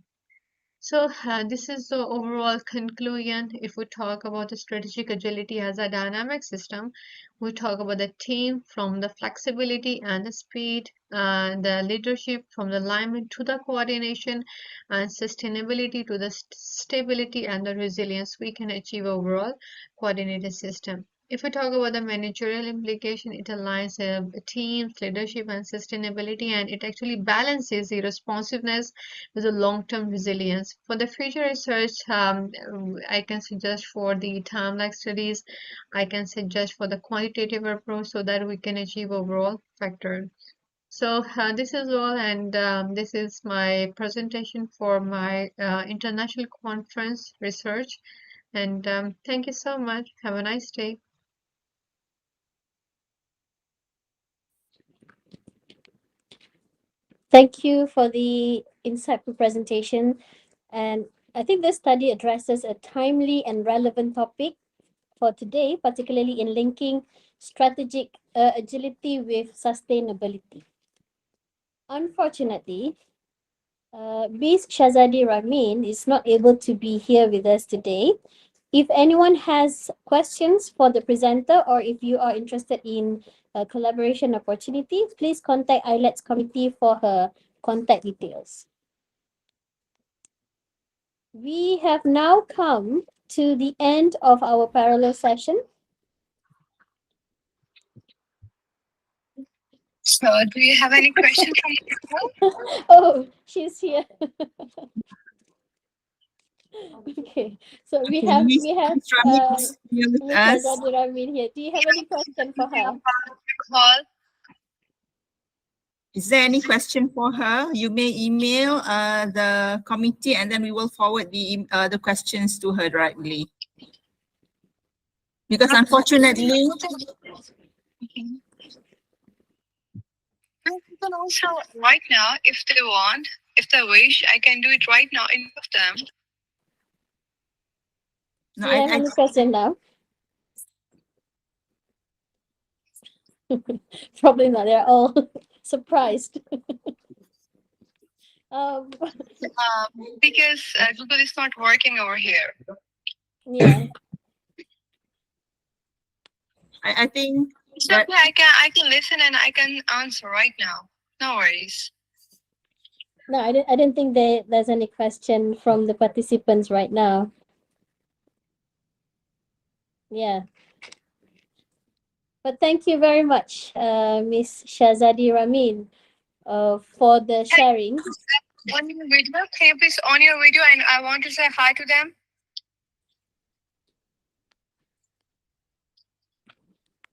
So this is the overall conclusion. If we talk about the strategic agility as a dynamic system, we talk about the team from the flexibility and the speed, the leadership from the alignment to the coordination, and sustainability to the stability and the resilience we can achieve overall coordinated system. If we talk about the managerial implication, it aligns teams, leadership, and sustainability, and it actually balances the responsiveness with a long-term resilience. For the future research, I can suggest for the time-like studies, I can suggest for the quantitative approach so that we can achieve overall factor. So this is all, and this is my presentation for my international conference research. And thank you so much. Have a nice day. Thank you for the insightful presentation. And I think this study addresses a timely and relevant topic for today, particularly in linking strategic agility with sustainability. Unfortunately, Ms. Shazadi Ramin is not able to be here with us today. If anyone has questions for the presenter, or if you are interested in a collaboration opportunity, please contact i-LEdHS committee for her contact details. We have now come to the end of our parallel session. So, do you have any questions from people? Oh, she's here. Okay, so we have Miss Ramin is here with Ms. us. Shazadi Ramin here. Do you have any question for her? Call. Is there any question for her? You may email the committee, and then we will forward the questions to her directly. Because unfortunately, I can also right now, if they want, if they wish, I can do it right now in front of them. No, Do you have any question now? Probably not. They're all surprised. Because Google is not working over here. Yeah. I think It's that okay. I can listen and I can answer right now. No worries. No, I didn't think there's any question from the participants right now. Yeah. But thank you very much, Miss Shazadi Ramin, for the sharing. On your video, can you please on your video and I want to say hi to them?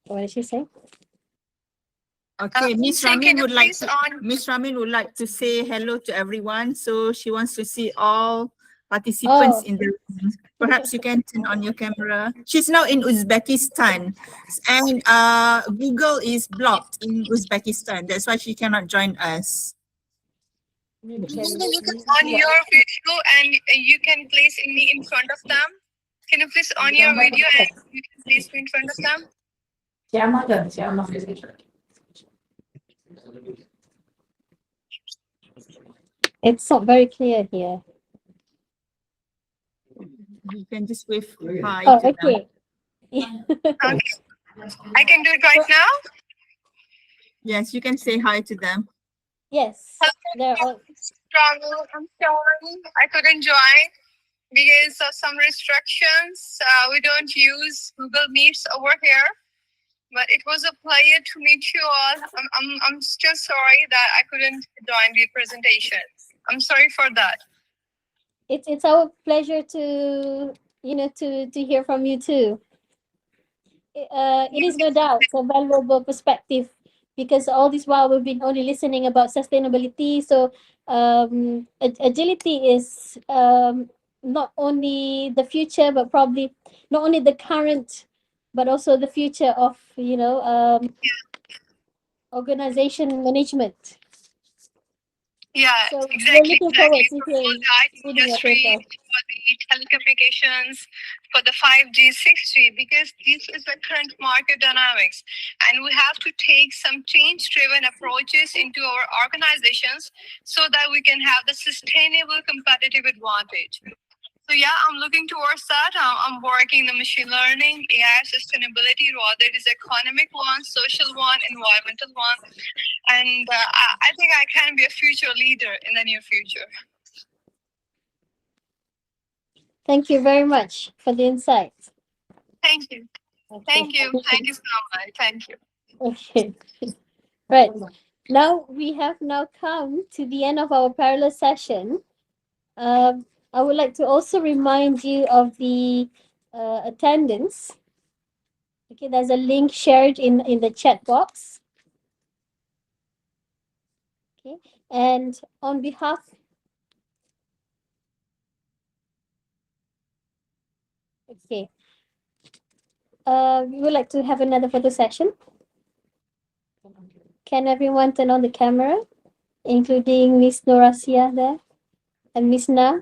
What did she say? okay, Miss Say, Ramin can you would like please to on? Miss Ramin would like to say hello to everyone. So she wants to see all participants in the room. Perhaps you can turn on your camera. She's now in Uzbekistan, and Google is blocked in Uzbekistan. That's why she cannot join us. You can on your video and you can place me in front of them. Can you please on your video and you can place me in front of them? It's not very clear here. You can just wave hi Oh, to them. okay. Okay. I can do it right now. Yes, you can say hi to them. Yes, they're all. I'm sorry I couldn't join because of some restrictions. We don't use Google Meets over here, but it was a pleasure to meet you all. I'm still sorry that I couldn't join the presentation. I'm sorry for that. It's our pleasure to to hear from you too. It is no doubt a valuable perspective because all this while we've been only listening about sustainability. So agility is not only the future, but probably not only the current, but also the future of organization management. Yeah, So exactly, we're looking forward exactly. to For all hearing the IT reading your industry, paper. for the telecommunications, for the 5G, 6G, because this is the current market dynamics. And we have to take some change-driven approaches into our organizations so that we can have the sustainable competitive advantage. So yeah, I'm looking towards that. I'm working the machine learning, AI, sustainability, whether it is economic one, social one, environmental one. And I think I can be a future leader in the near future. Thank you very much for the insights. Thank you. Thank you. Thank you so much. Thank you. Okay. Right. Now we have now come to the end of our parallel session. I would like to also remind you of the attendance. Okay, there's a link shared in the chat box. Okay, and on behalf we would like to have another photo session. Can everyone turn on the camera, including Miss Norasia there and Miss Na?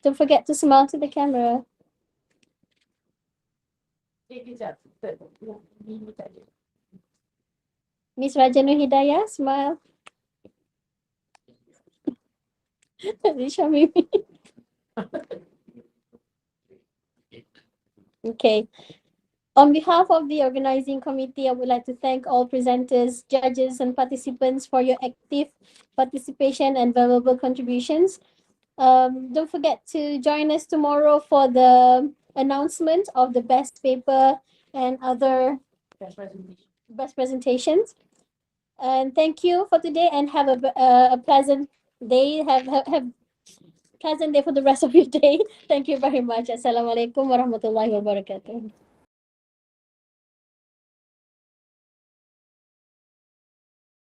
Don't forget to smile to the camera. Miss Rajanu Hidayah, smile. Show me. Okay. On behalf of the organizing committee, I would like to thank all presenters, judges, and participants for your active participation and valuable contributions. Don't forget to join us tomorrow for the announcement of the best paper and other best presentations. And thank you for today, and have a pleasant day. Have pleasant day for the rest of your day. Thank you very much. Assalamualaikum warahmatullahi wabarakatuh.